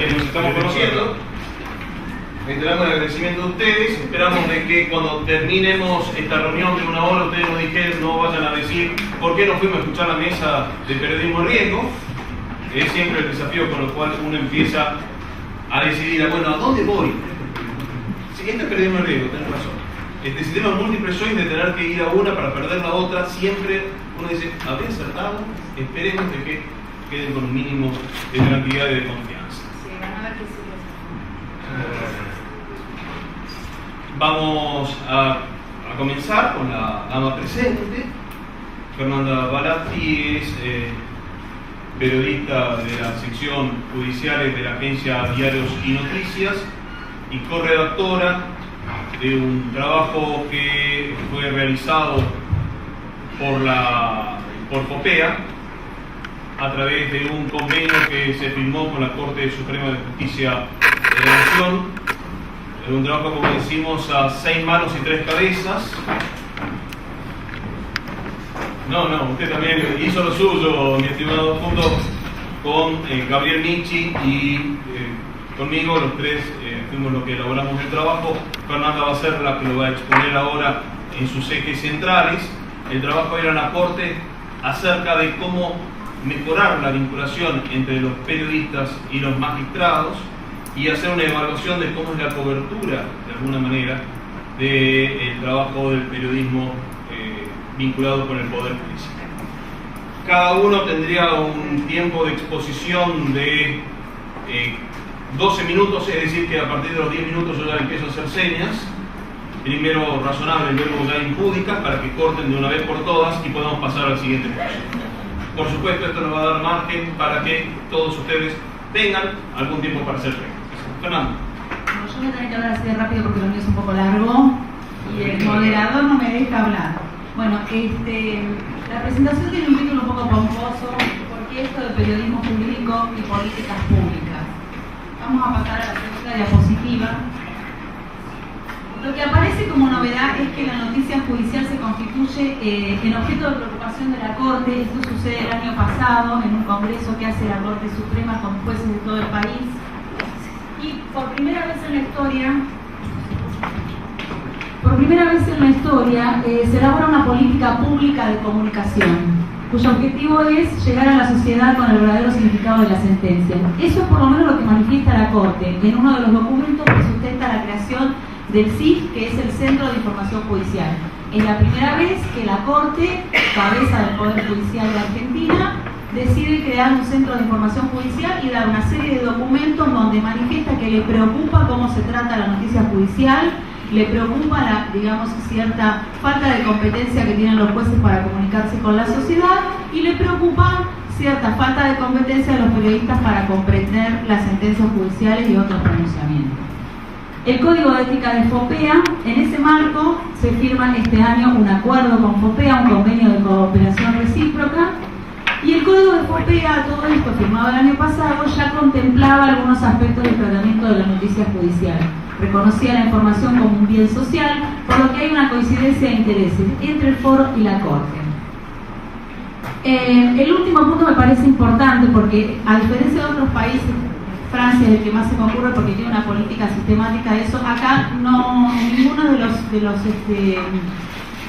quienes nos estamos conociendo. Reiteramos el agradecimiento de ustedes. Esperamos de que cuando terminemos esta reunión de 1 hora ustedes nos dijeron, no vayan a decir por qué no fuimos a escuchar la mesa de periodismo en riesgo. Es siempre el desafío con el cual uno empieza a decidir, bueno, ¿a dónde voy? Si este es periodismo en riesgo, tenés razón. Este sistema múltiple soy de tener que ir a una para perder la otra, siempre uno dice, habré acertado, esperemos de que queden con un mínimo de tranquilidad y de confianza. Sí, van a ver que sí. Vamos a comenzar con la dama presente. Fernanda Balatti es periodista de la sección judiciales de la agencia Diarios y Noticias y corredactora de un trabajo que fue realizado por FOPEA a través de un convenio que se firmó con la Corte Suprema de Justicia de la Nación. Es un trabajo, como decimos, a 6 manos y 3 cabezas. No, usted también hizo lo suyo, mi estimado, junto con Gabriel Michi y conmigo, los tres fuimos los que elaboramos el trabajo. Fernanda va a ser la que lo va a exponer ahora en sus ejes centrales. El trabajo era en la Corte acerca de cómo mejorar la vinculación entre los periodistas y los magistrados y hacer una evaluación de cómo es la cobertura, de alguna manera, del trabajo del periodismo vinculado con el Poder Judicial. Cada uno tendría un tiempo de exposición de 12 minutos, es decir, que a partir de los 10 minutos yo ya empiezo a hacer señas, primero razonable y luego ya impúdicas, para que corten de una vez por todas y podamos pasar al siguiente paso. Por supuesto, esto nos va a dar margen para que todos ustedes tengan algún tiempo para hacer preguntas. Fernando. Bueno, yo voy a tener que hablar así de rápido porque lo mío es un poco largo y el moderador no me deja hablar. Bueno, la presentación tiene un título un poco pomposo, porque esto de periodismo jurídico y políticas públicas. Vamos a pasar a la segunda diapositiva. Lo que aparece como novedad es que la noticia judicial se constituye en objeto de preocupación de la Corte. Esto sucede el año pasado en un congreso que hace la Corte Suprema con jueces de todo el país. Y por primera vez en la historia, se elabora una política pública de comunicación, cuyo objetivo es llegar a la sociedad con el verdadero significado de la sentencia. Eso es por lo menos lo que manifiesta la Corte en uno de los documentos que sustenta la creación del CIF, que es el Centro de Información Judicial. Es la primera vez que la Corte, cabeza del Poder Judicial de Argentina, decide crear un centro de información judicial y dar una serie de documentos donde manifiesta que le preocupa cómo se trata la noticia judicial, le preocupa la, cierta falta de competencia que tienen los jueces para comunicarse con la sociedad y le preocupa cierta falta de competencia de los periodistas para comprender las sentencias judiciales y otros pronunciamientos. El Código de Ética de FOPEA, en ese marco se firma este año un acuerdo con FOPEA, un convenio de cooperación recíproca. Y el Código de FOPEA, todo esto firmado el año pasado, ya contemplaba algunos aspectos del tratamiento de la noticia judicial. Reconocía la información como un bien social, por lo que hay una coincidencia de intereses entre el foro y la Corte. El último punto me parece importante porque, a diferencia de otros países, Francia es el que más se me ocurre porque tiene una política sistemática de eso, acá ninguno de los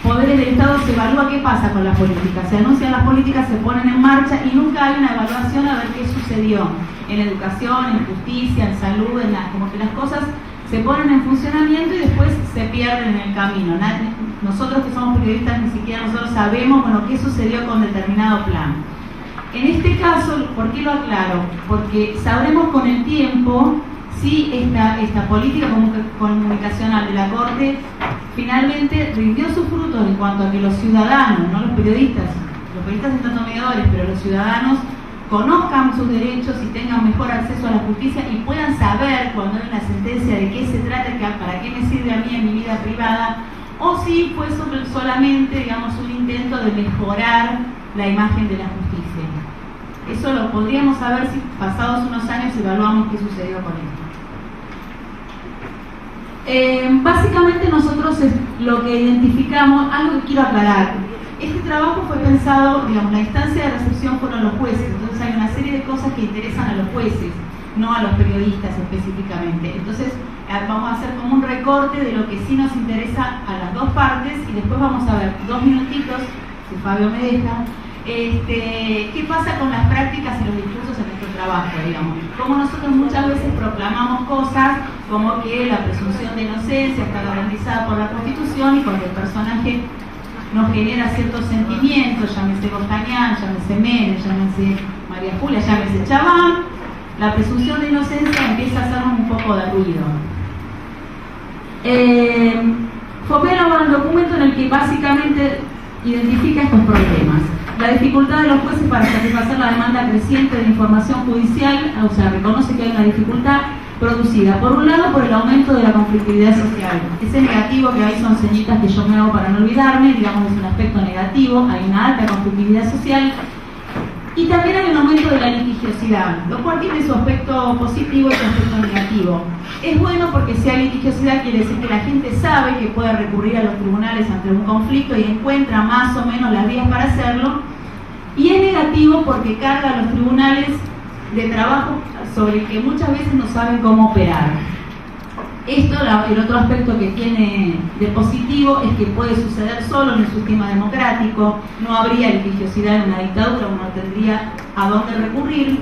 poderes del Estado se evalúa qué pasa con las políticas. Se anuncian las políticas, se ponen en marcha y nunca hay una evaluación a ver qué sucedió en educación, en justicia, en salud, como que las cosas se ponen en funcionamiento y después se pierden en el camino. Nosotros que somos periodistas ni siquiera nosotros sabemos qué sucedió con determinado plan. En este caso, ¿por qué lo aclaro? Porque sabremos con el tiempo si esta política comunicacional de la Corte finalmente rindió sus frutos en cuanto a que los ciudadanos, no los periodistas son tanto mediadores, pero los ciudadanos conozcan sus derechos y tengan mejor acceso a la justicia y puedan saber cuando hay una sentencia de qué se trata, para qué me sirve a mí en mi vida privada, o si fue solamente, un intento de mejorar la imagen de la justicia. Eso lo podríamos saber si pasados unos años evaluamos qué sucedió con esto. Básicamente nosotros lo que identificamos, algo que quiero aclarar, este trabajo fue pensado, la instancia de recepción fueron los jueces, entonces hay una serie de cosas que interesan a los jueces. no a los periodistas específicamente. Entonces vamos a hacer como un recorte de lo que sí nos interesa a las dos partes y después vamos a ver 2 minutitos, si Fabio me deja, qué pasa con las prácticas y los discursos en nuestro trabajo, digamos. Como nosotros muchas veces proclamamos cosas como que la presunción de inocencia está garantizada por la Constitución y cuando el personaje nos genera ciertos sentimientos, llámese Bostañán, llámese Menem, llámese María Julia, llámese Chabán, la presunción de inocencia empieza a hacernos un poco de ruido. Fomé elabora un documento en el que básicamente identifica estos problemas. La dificultad de los jueces para satisfacer la demanda creciente de información judicial, o sea, reconoce que hay una dificultad producida, por un lado, por el aumento de la conflictividad social. Ese negativo que ahí son señitas que yo me hago para no olvidarme, digamos, es un aspecto negativo, hay una alta conflictividad social, y también hay un aumento de la litigiosidad, lo cual tiene su aspecto positivo y su aspecto negativo. Es bueno porque si hay litigiosidad quiere decir que la gente sabe que puede recurrir a los tribunales ante un conflicto y encuentra más o menos las vías para hacerlo, y es negativo porque carga a los tribunales de trabajo sobre el que muchas veces no saben cómo operar. Esto, el otro aspecto que tiene de positivo es que puede suceder solo en el sistema democrático, no habría litigiosidad en una dictadura, uno tendría a dónde recurrir.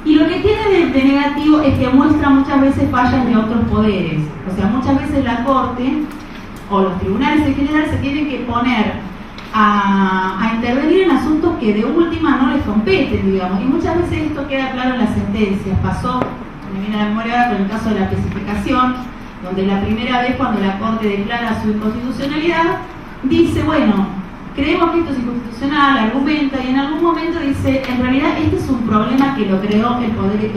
Y lo que tiene de negativo es que muestra muchas veces fallas de otros poderes. O sea, muchas veces la Corte o los tribunales en general se tienen que poner a intervenir en asuntos que de última no les competen, digamos. Y muchas veces esto queda claro en las sentencias. Pasó, me viene a la memoria ahora, con el caso de la especificación, donde la primera vez cuando la Corte declara su inconstitucionalidad, dice, bueno, creemos que esto es inconstitucional, argumenta, y en algún momento dice, en realidad este es un problema que lo creó el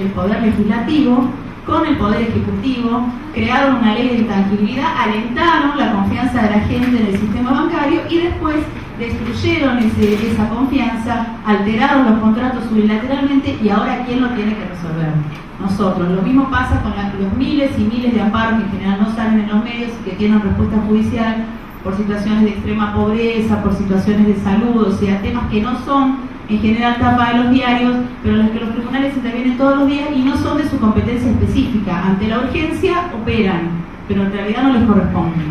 poder legislativo con el poder ejecutivo, crearon una ley de intangibilidad, alentaron la confianza de la gente en el sistema bancario y después destruyeron esa confianza, alteraron los contratos unilateralmente y ahora ¿quién lo tiene que resolver? Nosotros. Lo mismo pasa con los miles y miles de amparos que en general no salen en los medios y que tienen respuesta judicial por situaciones de extrema pobreza, por situaciones de salud, o sea, temas que no son en general tapa de los diarios, pero en los que los tribunales intervienen todos los días y no son de su competencia específica. Ante la urgencia operan, pero en realidad no les corresponde.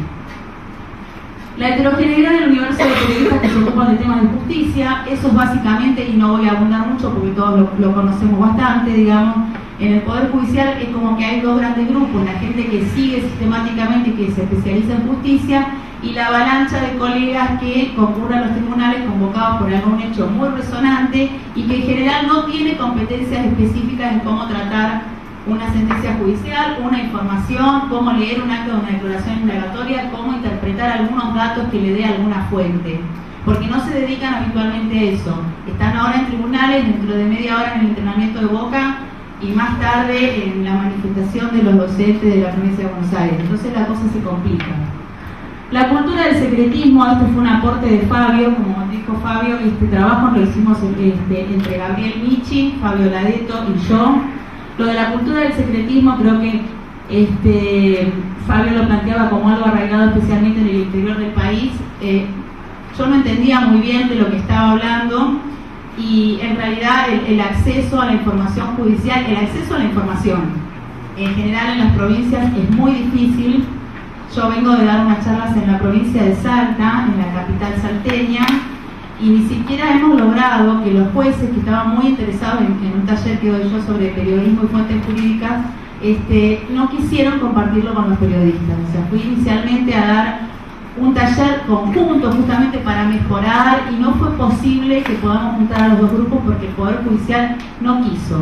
La heterogeneidad del universo de periodistas que se ocupan de temas de justicia, eso es básicamente, y no voy a abundar mucho porque todos lo conocemos bastante, digamos, en el Poder Judicial es como que hay dos grandes grupos, la gente que sigue sistemáticamente y que se especializa en justicia, y la avalancha de colegas que concurren a los tribunales convocados por algún hecho muy resonante y que en general no tiene competencias específicas en cómo tratar una sentencia judicial, una información, cómo leer un acto de una declaración indagatoria, cómo interpretar algunos datos que le dé alguna fuente, porque no se dedican habitualmente a eso. Están ahora en tribunales, dentro de media hora en el entrenamiento de Boca y más tarde en la manifestación de los docentes de la provincia de Buenos Aires. Entonces la cosa se complica. La cultura del secretismo, este fue un aporte de Fabio, como dijo Fabio, este trabajo lo hicimos entre Gabriel Michi, Fabio Ladeto y yo. Lo de la cultura del secretismo creo que Fabio lo planteaba como algo arraigado especialmente en el interior del país. Yo no entendía muy bien de lo que estaba hablando y en realidad el acceso a la información judicial, el acceso a la información en general en las provincias es muy difícil. Yo vengo de dar unas charlas en la provincia de Salta, en la capital salteña, y ni siquiera hemos logrado que los jueces que estaban muy interesados en un taller que doy yo sobre periodismo y fuentes jurídicas, no quisieron compartirlo con los periodistas. O sea, fui inicialmente a dar un taller conjunto justamente para mejorar y no fue posible que podamos juntar a los dos grupos porque el Poder Judicial no quiso.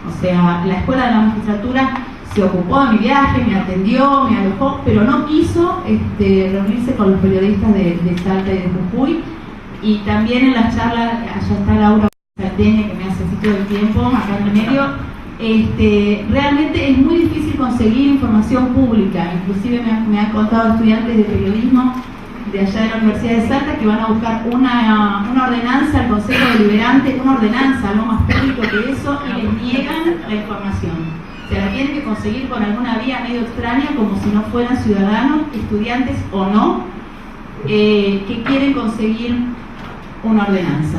O sea, la Escuela de la Magistratura se ocupó de mi viaje, me atendió, me alojó, pero no quiso reunirse con los periodistas de Salta y de Jujuy. Y también en las charlas, allá está Laura Salteña, que me hace así todo el tiempo, acá en el medio, realmente es muy difícil conseguir información pública. Inclusive me han contado estudiantes de periodismo de allá de la Universidad de Salta que van a buscar una ordenanza al Consejo Deliberante, una ordenanza, algo más público que eso, y les niegan la información. Se la tienen que conseguir por alguna vía medio extraña, como si no fueran ciudadanos, estudiantes o no, que quieren conseguir una ordenanza.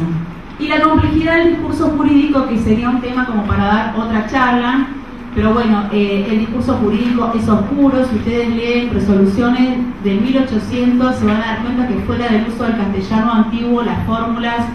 Y la complejidad del discurso jurídico, que sería un tema como para dar otra charla, pero bueno, el discurso jurídico es oscuro. Si ustedes leen resoluciones de 1800 se van a dar cuenta que fuera del uso del castellano antiguo las fórmulas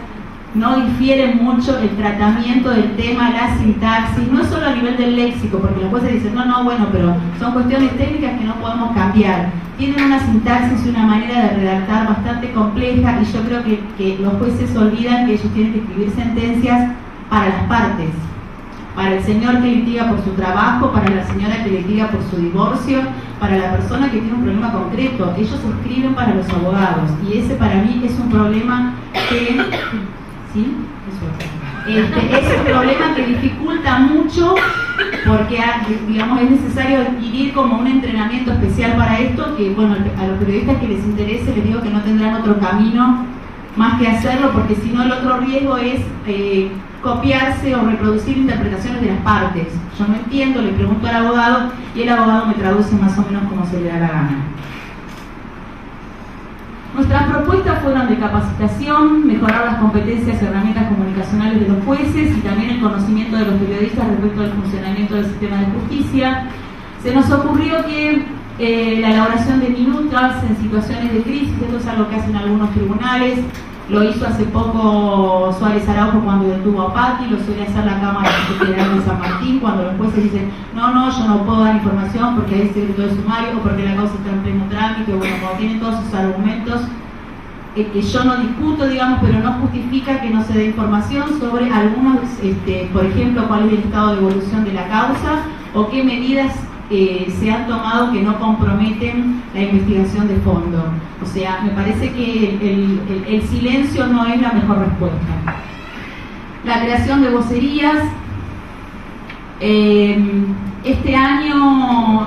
no difieren mucho, el tratamiento del tema, la sintaxis, no es solo a nivel del léxico, porque los jueces dicen, no, bueno, pero son cuestiones técnicas que no podemos cambiar. Tienen una sintaxis y una manera de redactar bastante compleja, y yo creo que los jueces olvidan que ellos tienen que escribir sentencias para las partes, para el señor que litiga por su trabajo, para la señora que litiga por su divorcio, para la persona que tiene un problema concreto. Ellos escriben para los abogados, y ese para mí es un problema que... ¿sí? Es un problema que dificulta mucho, porque digamos, es necesario adquirir como un entrenamiento especial para esto, que bueno, a los periodistas que les interese les digo que no tendrán otro camino más que hacerlo, porque si no el otro riesgo es copiarse o reproducir interpretaciones de las partes. Yo no entiendo, le pregunto al abogado y el abogado me traduce más o menos como se le da la gana. Nuestras propuestas fueron de capacitación, mejorar las competencias y herramientas comunicacionales de los jueces y también el conocimiento de los periodistas respecto al funcionamiento del sistema de justicia. Se nos ocurrió que la elaboración de minutas en situaciones de crisis, esto es algo que hacen algunos tribunales, lo hizo hace poco Suárez Araujo cuando detuvo a Patti, lo suele hacer la Cámara Federal de San Martín cuando los jueces dicen no, yo no puedo dar información porque hay secreto de sumario o porque la causa está en pleno trámite, bueno, cuando tienen todos sus argumentos que yo no discuto, digamos, pero no justifica que no se dé información sobre algunos, por ejemplo, cuál es el estado de evolución de la causa o qué medidas se han tomado que no comprometen la investigación de fondo. O sea, me parece que el silencio no es la mejor respuesta. La creación de vocerías. Este año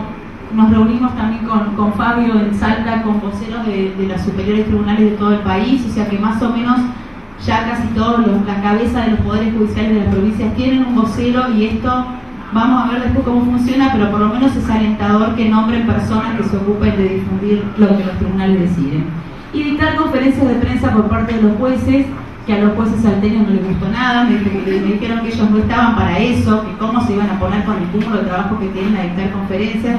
nos reunimos también con Fabio en Salta, con voceros de los superiores tribunales de todo el país, o sea que más o menos ya casi todos la cabeza de los poderes judiciales de las provincias tienen un vocero, y esto vamos a ver después cómo funciona, pero por lo menos es alentador que nombren personas que se ocupen de difundir lo que los tribunales deciden. Y dictar conferencias de prensa por parte de los jueces, que a los jueces salteños no les gustó nada, me dijeron que ellos no estaban para eso, que cómo se iban a poner con el cúmulo de trabajo que tienen a dictar conferencias.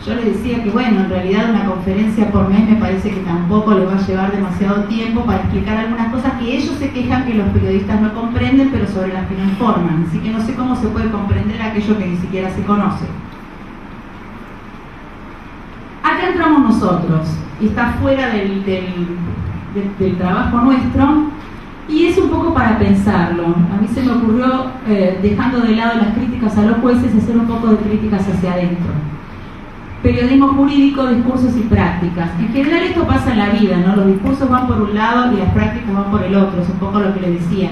Yo les decía que bueno, en realidad una conferencia por mes me parece que tampoco les va a llevar demasiado tiempo para explicar algunas cosas que ellos se quejan que los periodistas no comprenden, pero sobre las que no informan. Así que no sé cómo se puede comprender aquello que ni siquiera se conoce. Acá entramos nosotros, y está fuera del trabajo nuestro, y es un poco para pensarlo. A mí se me ocurrió, dejando de lado las críticas a los jueces, hacer un poco de críticas hacia adentro. Periodismo jurídico, discursos y prácticas. En general esto pasa en la vida, ¿no? Los discursos van por un lado y las prácticas van por el otro. Es un poco lo que les decía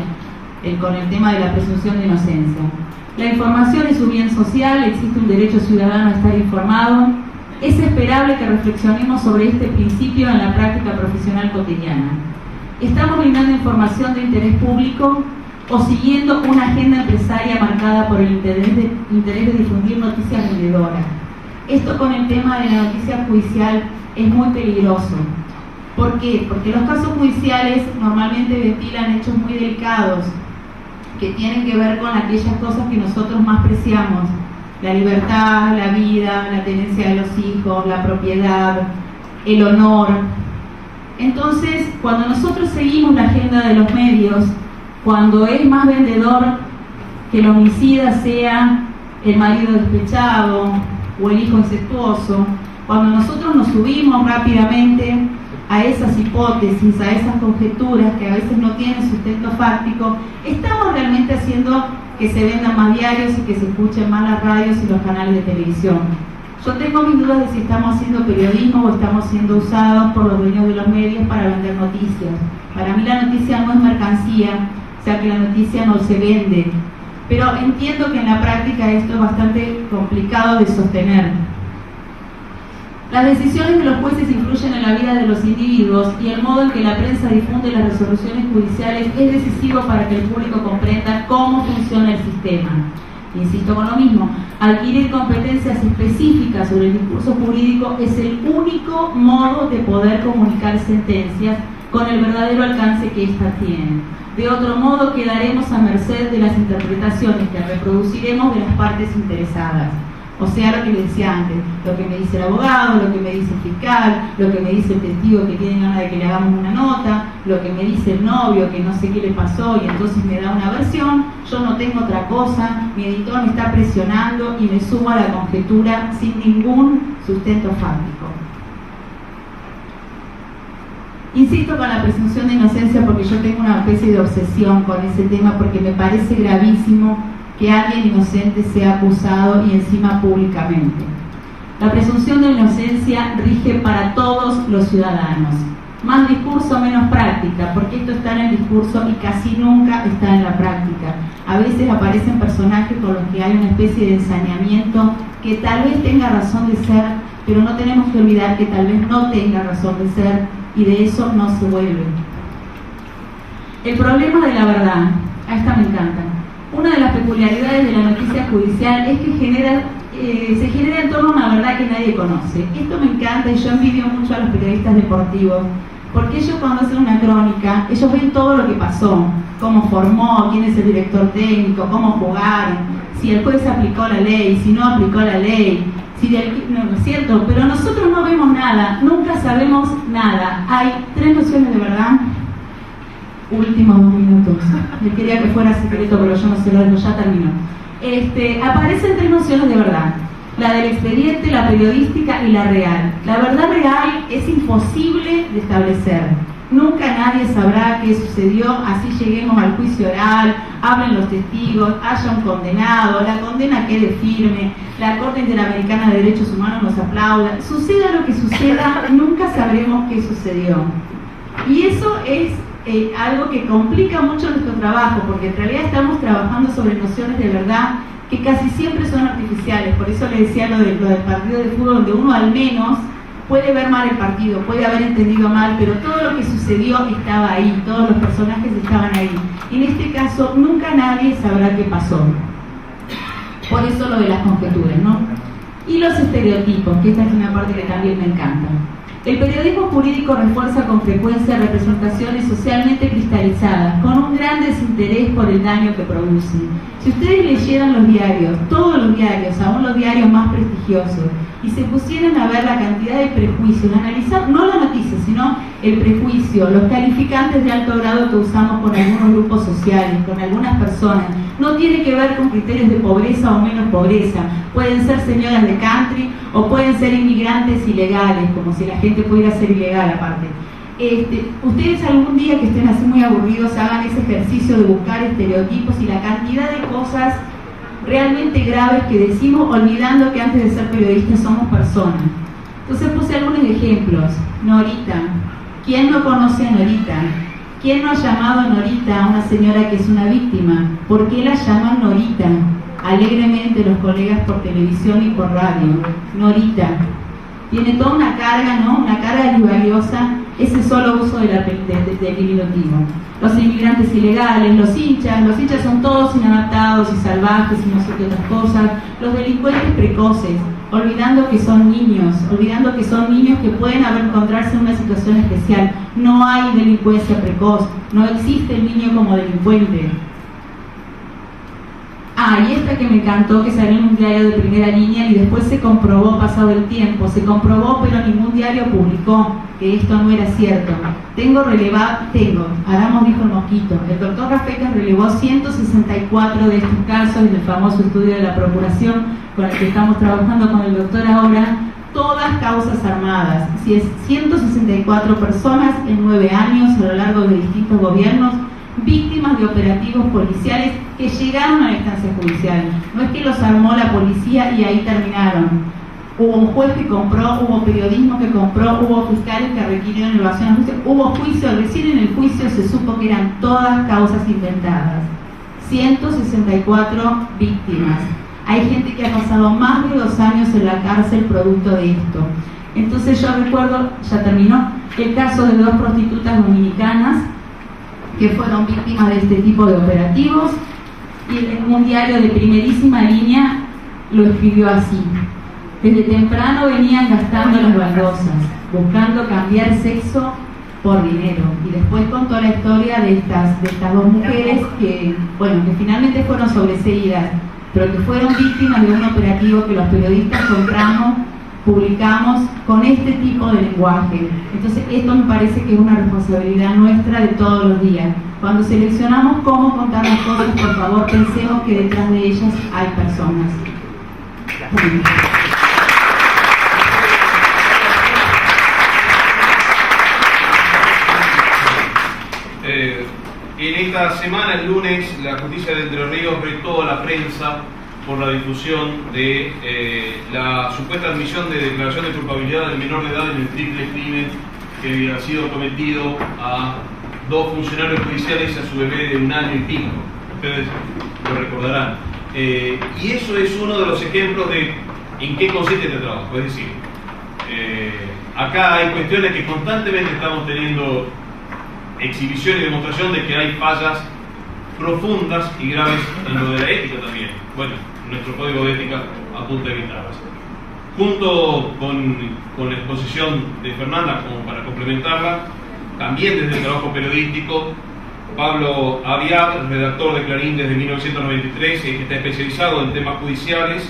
con el tema de la presunción de inocencia. La información es un bien social, existe un derecho ciudadano a estar informado. Es esperable que reflexionemos sobre este principio en la práctica profesional cotidiana. ¿Estamos brindando información de interés público o siguiendo una agenda empresaria marcada por el interés de difundir noticias vendedoras? Esto con el tema de la noticia judicial es muy peligroso. ¿Por qué? Porque los casos judiciales normalmente ventilan hechos muy delicados que tienen que ver con aquellas cosas que nosotros más preciamos: la libertad, la vida, la tenencia de los hijos, la propiedad, el honor. Entonces, cuando nosotros seguimos la agenda de los medios, cuando es más vendedor que el homicida sea el marido despechado o el hijo incestuoso, cuando nosotros nos subimos rápidamente a esas hipótesis, a esas conjeturas que a veces no tienen sustento fáctico, estamos realmente haciendo que se vendan más diarios y que se escuchen más las radios y los canales de televisión. Yo tengo mis dudas de si estamos haciendo periodismo o estamos siendo usados por los dueños de los medios para vender noticias. Para mí la noticia no es mercancía, o sea que la noticia no se vende. Pero entiendo que en la práctica esto es bastante complicado de sostener. Las decisiones de los jueces influyen en la vida de los individuos, y el modo en que la prensa difunde las resoluciones judiciales es decisivo para que el público comprenda cómo funciona el sistema. Insisto con lo mismo, adquirir competencias específicas sobre el discurso jurídico es el único modo de poder comunicar sentencias con el verdadero alcance que ésta tiene. De otro modo, quedaremos a merced de las interpretaciones que reproduciremos de las partes interesadas. O sea, lo que les decía antes, lo que me dice el abogado, lo que me dice el fiscal, lo que me dice el testigo que tiene ganas de que le hagamos una nota, lo que me dice el novio que no sé qué le pasó y entonces me da una versión. Yo no tengo otra cosa, mi editor me está presionando y me sumo a la conjetura sin ningún sustento fáctico. Insisto con la presunción de inocencia porque yo tengo una especie de obsesión con ese tema, porque me parece gravísimo que alguien inocente sea acusado y encima públicamente. La presunción de inocencia rige para todos los ciudadanos. Más discurso, menos práctica, porque esto está en el discurso y casi nunca está en la práctica. A veces aparecen personajes con los que hay una especie de ensañamiento que tal vez tenga razón de ser, pero no tenemos que olvidar que tal vez no tenga razón de ser, y de eso no se vuelve. El problema de la verdad, a esta me encanta. Una de las peculiaridades de la noticia judicial es que se genera en torno a una verdad que nadie conoce. Esto me encanta y yo envidio mucho a los periodistas deportivos, porque ellos cuando hacen una crónica, ellos ven todo lo que pasó, cómo formó, quién es el director técnico, cómo jugaron, si el juez aplicó la ley, si no aplicó la ley, no es cierto, pero nosotros no vemos nada, nunca sabemos nada. Hay 3 nociones de verdad. Últimos 2 minutos. Yo quería que fuera secreto, pero yo no sé lo dejo, ya terminó. Aparecen 3 nociones de verdad: la del expediente, la periodística y la real. La verdad real es imposible de establecer. Nunca nadie sabrá qué sucedió, así lleguemos al juicio oral, hablen los testigos, haya un condenado, la condena quede firme, la Corte Interamericana de Derechos Humanos nos aplauda. Suceda lo que suceda, nunca sabremos qué sucedió. Y eso es algo que complica mucho nuestro trabajo, porque en realidad estamos trabajando sobre nociones de verdad que casi siempre son artificiales. Por eso le decía lo del partido de fútbol, donde uno al menos puede ver mal el partido, puede haber entendido mal, pero todo lo que sucedió estaba ahí, todos los personajes estaban ahí. En este caso, nunca nadie sabrá qué pasó. Por eso lo de las conjeturas, ¿no? Y los estereotipos, que esta es una parte que también me encanta. El periodismo jurídico refuerza con frecuencia representaciones socialmente cristalizadas, con un gran desinterés por el daño que producen. Si ustedes leyeran los diarios, todos los diarios, aún los diarios más prestigiosos, y se pusieran a ver la cantidad de prejuicios, analizar no la noticia, sino el prejuicio, los calificantes de alto grado que usamos con algunos grupos sociales, con algunas personas, no tiene que ver con criterios de pobreza o menos pobreza. Pueden ser señoras de country o pueden ser inmigrantes ilegales, como si la gente pudiera ser ilegal aparte. Ustedes algún día que estén así muy aburridos hagan ese ejercicio de buscar estereotipos y la cantidad de cosas realmente graves que decimos, olvidando que antes de ser periodistas somos personas. Entonces puse algunos ejemplos. Norita. ¿Quién no conoce a Norita? ¿Quién no ha llamado a Norita a una señora que es una víctima? ¿Por qué la llaman Norita? Alegremente los colegas por televisión y por radio. Norita. Tiene toda una carga, ¿no? Una carga valiosa, ese solo uso del diminutivo. Los inmigrantes ilegales, los hinchas son todos inadaptados y salvajes y no sé qué otras cosas. Los delincuentes precoces, olvidando que son niños que pueden encontrarse en una situación especial. No hay delincuencia precoz, no existe el niño como delincuente. Y esta que me encantó, que salió en un diario de primera línea y después se comprobó pasado el tiempo, pero ningún diario publicó que esto no era cierto. Adamos dijo el mosquito, el doctor Rafecas relevó 164 de estos casos en el famoso estudio de la Procuración con el que estamos trabajando con el doctor ahora, todas causas armadas. Si es 164 personas en 9 años a lo largo de distintos gobiernos, víctimas de operativos policiales que llegaron a la instancia judicial. No es que los armó la policía y ahí terminaron. Hubo un juez que compró, hubo periodismo que compró, hubo fiscales que requirieron elevación al juicio, hubo juicio, recién en el juicio se supo que eran todas causas inventadas. 164 víctimas. Hay gente que ha pasado más de 2 años en la cárcel producto de esto. Entonces yo recuerdo, ya terminó, el caso de 2 prostitutas dominicanas que fueron víctimas de este tipo de operativos, y en un diario de primerísima línea lo escribió así: desde temprano venían gastando las baldosas, buscando cambiar sexo por dinero. Y después contó la historia de estas dos mujeres que, bueno, que finalmente fueron sobreseídas, pero que fueron víctimas de un operativo que los periodistas compramos, publicamos con este tipo de lenguaje. Entonces esto me parece que es una responsabilidad nuestra de todos los días. Cuando seleccionamos cómo contar las cosas, por favor pensemos que detrás de ellas hay personas. En esta semana, el lunes, la justicia de Entre Ríos retó a la prensa por la difusión de la supuesta admisión de declaración de culpabilidad del menor de edad en el triple crimen que había sido cometido a 2 funcionarios judiciales y a su bebé de 1 año y pico. Ustedes lo recordarán. Y eso es uno de los ejemplos de en qué consiste este trabajo. Es decir, acá hay cuestiones que constantemente estamos teniendo exhibición y demostración de que hay fallas profundas y graves en lo de la ética también. Bueno, nuestro código de ética apunta a evitarlas. Junto con la exposición de Fernanda, como para complementarla, también desde el trabajo periodístico, Pablo Aviar, redactor de Clarín desde 1993, que está especializado en temas judiciales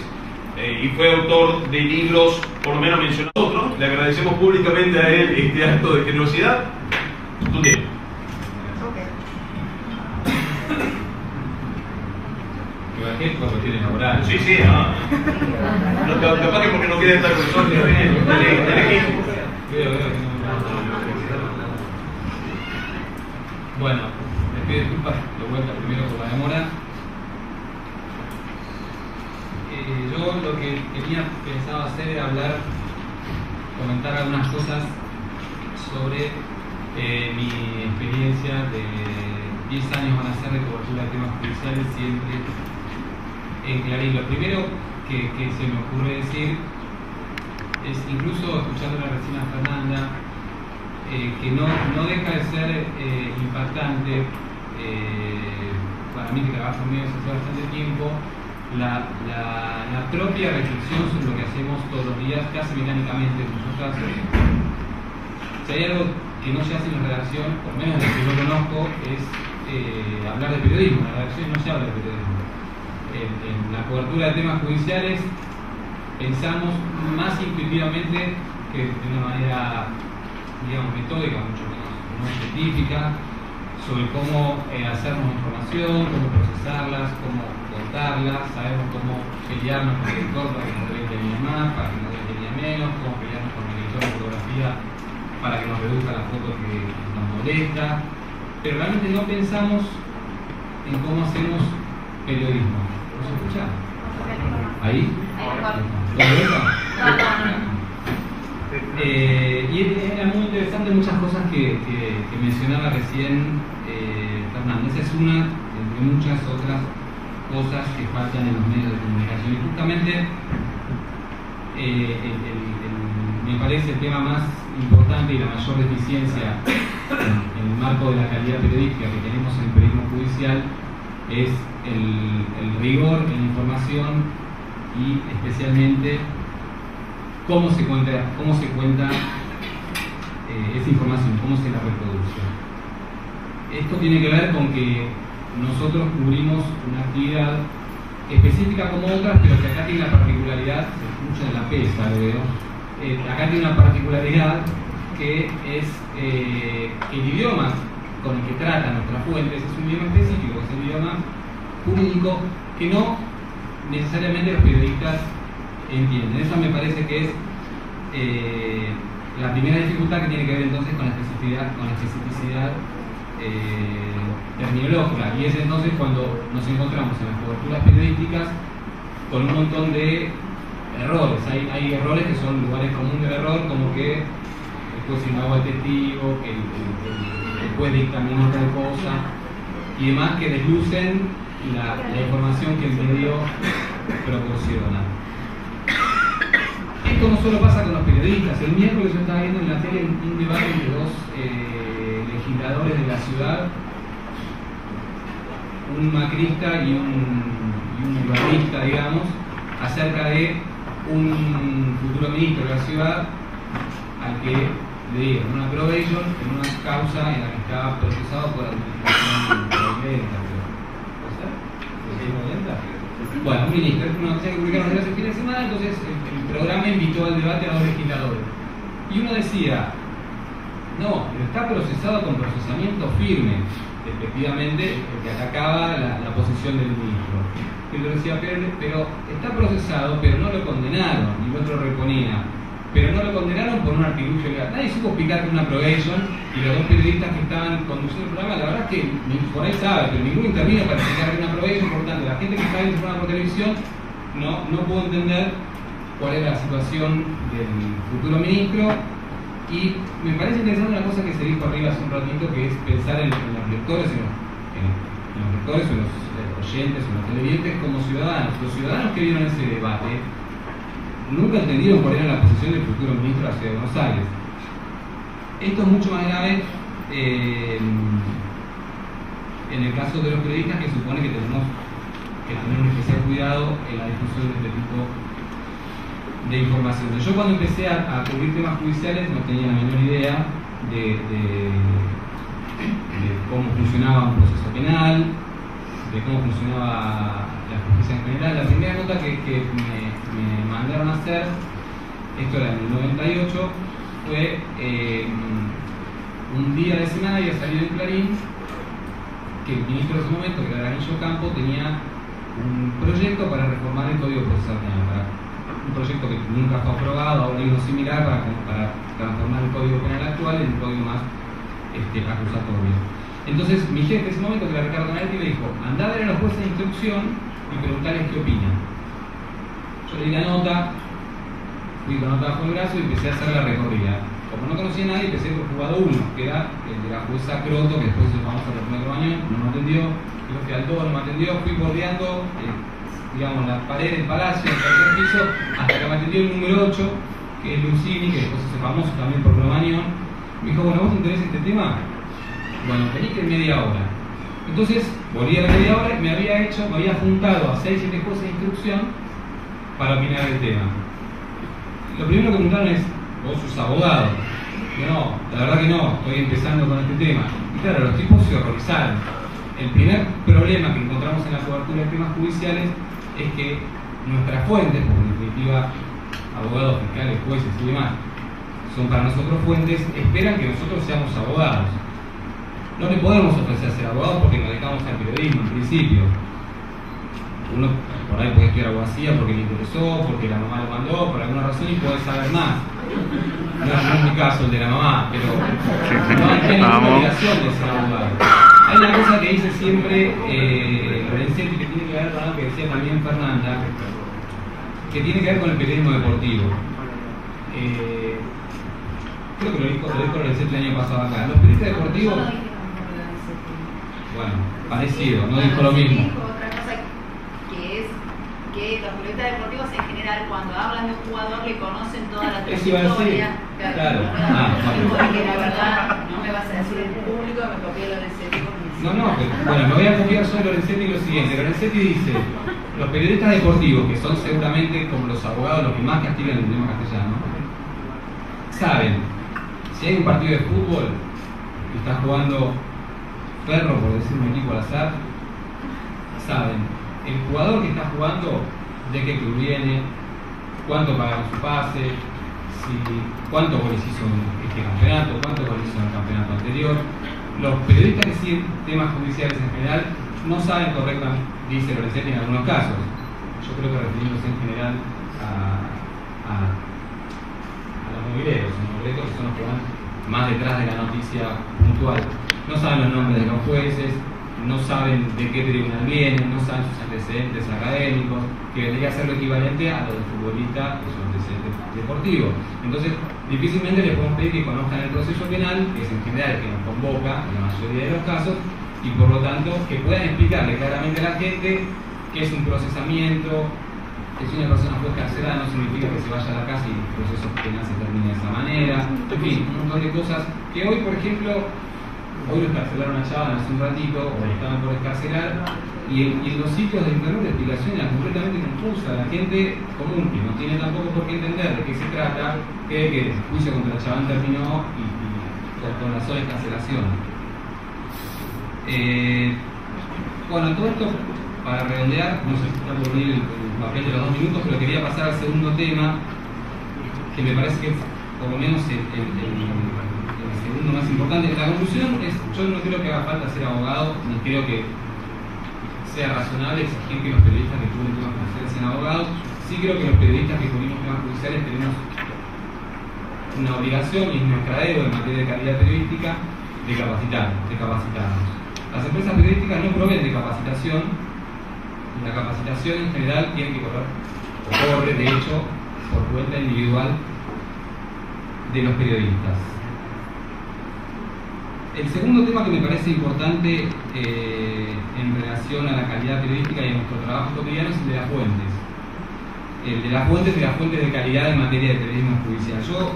y fue autor de libros, por lo menos mencionados otros. Le agradecemos públicamente a él este acto de generosidad. Tu tiempo. Por cuestiones laborales. Sí, sí, capaz que porque no quiere estar con nosotros. Bueno, les pido disculpas de vuelta primero por la demora. Yo lo que tenía pensado hacer era comentar algunas cosas sobre mi experiencia de 10 años van a ser de cobertura de temas judiciales siempre en Clarín. Lo primero que se me ocurre decir es, incluso escuchándola recién a Fernanda, que no deja de ser impactante, para mí que trabajo en medios hace bastante tiempo, la propia reflexión sobre lo que hacemos todos los días, casi mecánicamente. Nosotras, si hay algo que no se hace en la redacción, por lo menos de que yo conozco, es hablar de periodismo. En la redacción no se habla de periodismo. En la cobertura de temas judiciales pensamos más intuitivamente que de una manera, digamos, metódica, mucho menos científica, sobre cómo hacernos información, cómo procesarlas, cómo contarlas. Sabemos cómo pelearnos con el editor para que nos dé 20 líneas más, para que nos dé 20 líneas menos, cómo pelearnos con el editor de fotografía para que nos reduzca la foto que nos molesta, pero realmente no pensamos en cómo hacemos periodismo. ¿No se escucha? ¿Ahí? Y era muy interesante muchas cosas que mencionaba recién Fernanda. Esa es una entre muchas otras cosas que faltan en los medios de comunicación. Y justamente me parece el tema más importante y la mayor deficiencia en el marco de la calidad periodística que tenemos en el periodismo judicial es el rigor en la información y especialmente cómo se cuenta esa información, cómo se la reproduce. Esto tiene que ver con que nosotros cubrimos una actividad específica como otras, pero que acá tiene la particularidad, se escucha en la pesa, lo veo, acá tiene una particularidad que es el idioma con el que tratan nuestras fuentes es un idioma específico, es el idioma jurídico que no necesariamente los periodistas entienden. Eso me parece que es la primera dificultad, que tiene que ver entonces con la especificidad terminológica, y es entonces cuando nos encontramos en las coberturas periodísticas con un montón de errores. Hay errores que son lugares comunes de error, como que el juez invalidó al testigo, que el juez dictaminó tal cosa y demás, que deslucen la información que el medio proporciona. Esto no solo pasa con los periodistas. El miércoles yo estaba viendo en la tele un debate entre dos legisladores de la ciudad, un macrista y un urbanista, digamos, acerca de un futuro ministro de la ciudad al que le dieron una probation en una causa en la que estaba procesado por administración violenta. ¿Puede ser? ¿Violenta? Bueno, un ministro, una noticia que publicaron hace fin de semana, entonces el programa invitó al debate a dos legisladores. Y uno decía, no, pero está procesado con procesamiento firme, efectivamente, que atacaba la posición del ministro. Y lo decía, pero está procesado, pero no lo condenaron. Y el otro reponía, pero no lo condenaron por un artilugio legal. Nadie supo explicar una probation, y los dos periodistas que estaban conduciendo el programa, la verdad es que por ahí sabe, pero ninguno intervino para explicar una probation. Por lo tanto, la gente que estaba viendo el programa por televisión no pudo entender cuál era la situación del futuro ministro. Y me parece interesante una cosa que se dijo arriba hace un ratito, que es pensar en los lectores, en los lectores, en los oyentes, en los televidentes como ciudadanos. Los ciudadanos que vieron ese debate nunca entendieron cuál era la posición del futuro ministro de la Ciudad de Buenos Aires. Esto es mucho más grave en el caso de los periodistas, que supone que tenemos que tener un especial cuidado en la difusión de este tipo de información. Yo cuando empecé a cubrir temas judiciales no tenía la menor idea de cómo funcionaba un proceso penal, de cómo funcionaba la justicia en general. La primera nota que me mandaron a hacer, esto era en el 98, fue un día de semana había salido en Clarín que el ministro de ese momento, que era Granillo Campo, tenía un proyecto para reformar el Código Procesal Penal, un proyecto que nunca fue aprobado, ahora hay uno similar para transformar el Código Penal actual en un código más acusatorio. Entonces mi jefe en ese momento, que era Ricardo Nanetti, me dijo, andá a ver a los jueces de instrucción y preguntarles qué opinan. Yo le di la nota, fui con la nota bajo el brazo y empecé a hacer la recorrida. Como no conocía a nadie, empecé por juzgado 1, que era el de la jueza Croto, que después vamos a reformar el año, no me atendió, yo fui al todo, no me atendió, fui bordeando digamos, la pared del palacio, el tercer piso, hasta que me atendió el número 8, que es Lucini, que después es famoso también por Cromañón. Me dijo, bueno, ¿vos te interesa este tema? Bueno, vení que en media hora. Entonces, volví a la media hora y me había juntado a 6 o 7 jueces de instrucción para opinar del tema. Lo primero que preguntaron es, ¿vos sos abogado? Yo no, la verdad que no, estoy empezando con este tema. Y claro, los tipos se horrorizaron. El primer problema que encontramos en la cobertura de temas judiciales es que nuestras fuentes, como en definitiva abogados, fiscales, jueces y demás, son para nosotros fuentes, esperan que nosotros seamos abogados. No le podemos ofrecer ser abogados porque nos dedicamos al periodismo en principio. Uno por ahí puede estudiar abogacía porque le interesó, porque la mamá lo mandó, por alguna razón, y puede saber más. No es mi caso el de la mamá, pero no hay ninguna obligación de ser abogado. Hay una cosa que dice siempre Lorenzetti, que tiene que ver con algo que decía también Fernanda, que tiene que ver con el periodismo deportivo. Creo que lo dijo Lorenzetti el año pasado acá. Los periodistas deportivos, bueno, parecido, no dijo lo mismo. Otra cosa que es que los periodistas deportivos en general, cuando hablan de un jugador, le conocen toda la trayectoria. Claro. Porque la verdad, no me vas a decir en público, me copié Lorenzetti. No, pero, bueno, me voy a copiar sobre Lorenzetti lo siguiente. Lorenzetti dice, los periodistas deportivos, que son seguramente como los abogados los que más castigan el idioma castellano, saben, si hay un partido de fútbol y está jugando Ferro, por decir un equipo al azar, saben, el jugador que está jugando, de qué club viene, cuánto pagaron su pase, cuántos goles hizo en este campeonato, cuántos goles hizo en el campeonato anterior. Los periodistas que siguen temas judiciales en general no saben correctamente, dice Lorenzetti en algunos casos. Yo creo que refiriéndose en general a los mobileros, que son los que van más detrás de la noticia puntual. No saben los nombres de los jueces, no saben de qué tribunal vienen, no saben sus antecedentes académicos, que vendría a ser lo equivalente a lo del futbolista, que es un antecedente deportivo. Entonces, difícilmente les podemos pedir que conozcan el proceso penal, que es en general el que nos convoca en la mayoría de los casos, y por lo tanto que puedan explicarle claramente a la gente qué es un procesamiento, que si una persona fue encarcelada no significa que se vaya a la casa y el proceso penal se termine de esa manera. En fin, un montón de cosas que hoy, por ejemplo, hoy lo escarcelaron a Chaban hace un ratito, o lo estaban por escarcelar, y en los sitios de internet de explicaciones, concretamente confusa a la gente común, que no tiene tampoco por qué entender de qué se trata, cree que el juicio contra Chabán terminó y con la sola escarcelación. Bueno, todo esto, para redondear, no sé si está por venir el papel de los 2 minutos, pero quería pasar al segundo tema, que me parece que es por lo menos el segundo más importante. La conclusión es, yo no creo que haga falta ser abogado, ni creo que sea razonable exigir que los periodistas que cubren temas judiciales sean abogados. Sí creo que los periodistas que cubrimos temas judiciales tenemos una obligación, y es nuestra deuda en materia de calidad periodística, de capacitarnos. Las empresas periodísticas no proveen de capacitación, y la capacitación en general tiene que correr, o corre de hecho, por cuenta individual de los periodistas. El segundo tema que me parece importante en relación a la calidad periodística y a nuestro trabajo cotidiano es el de las fuentes. El de las fuentes de calidad en materia de periodismo judicial. Yo,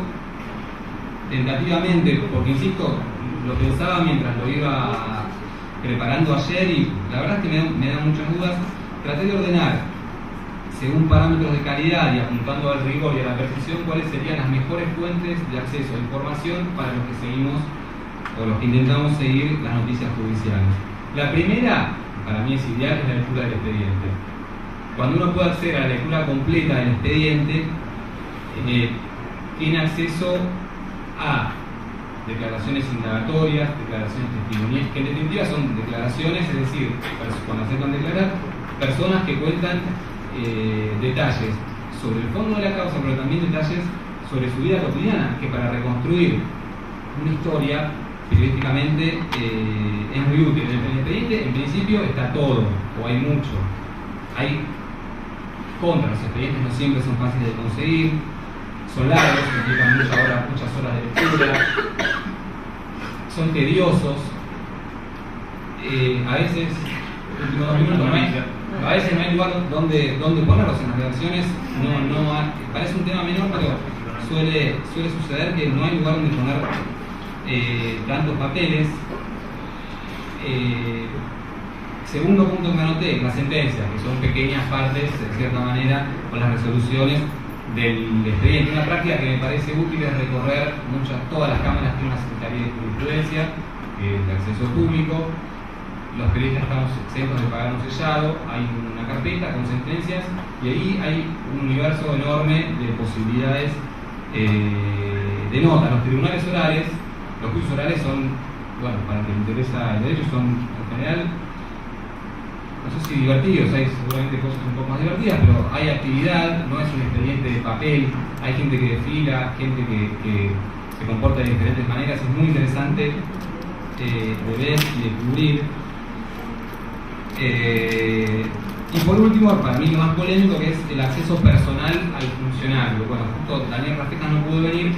tentativamente, porque insisto, lo pensaba mientras lo iba preparando ayer y la verdad es que me da muchas dudas, traté de ordenar, según parámetros de calidad y apuntando al rigor y a la precisión, cuáles serían las mejores fuentes de acceso a información para los que seguimos o los que intentamos seguir las noticias judiciales. La primera, para mí es ideal, es la lectura del expediente. Cuando uno puede acceder a la lectura completa del expediente, tiene acceso a declaraciones indagatorias, declaraciones testimoniales, que en definitiva son declaraciones, es decir, cuando aceptan declarar, personas que cuentan detalles sobre el fondo de la causa, pero también detalles sobre su vida cotidiana, que para reconstruir una historia periodísticamente es muy útil. En el expediente, en principio, está todo, o hay mucho. Hay contras, los expedientes no siempre son fáciles de conseguir, son largos, implican muchas horas de lectura, son tediosos, a veces, últimos 2 minutos, a veces no hay lugar donde ponerlos en las redacciones, parece un tema menor, pero suele suceder que no hay lugar donde poner tantos papeles. Segundo punto que anoté, las sentencias, que son pequeñas partes, de cierta manera, con las resoluciones del expediente. Una práctica que me parece útil es recorrer todas las cámaras que tiene una Secretaría de Jurisprudencia, de acceso público. Los periodistas estamos exentos de pagar un sellado, hay una carpeta con sentencias y ahí hay un universo enorme de posibilidades de nota. Los tribunales orales, los juicios orales son, bueno, para el que le interesa el derecho, son en general, no sé si divertidos, hay seguramente cosas un poco más divertidas, pero hay actividad, no es un expediente de papel, hay gente que desfila, gente que se comporta de diferentes maneras, es muy interesante de ver y de cubrir. Y por último, para mí lo más polémico, que es el acceso personal al funcionario. Bueno, justo Daniel Rafecas no pudo venir.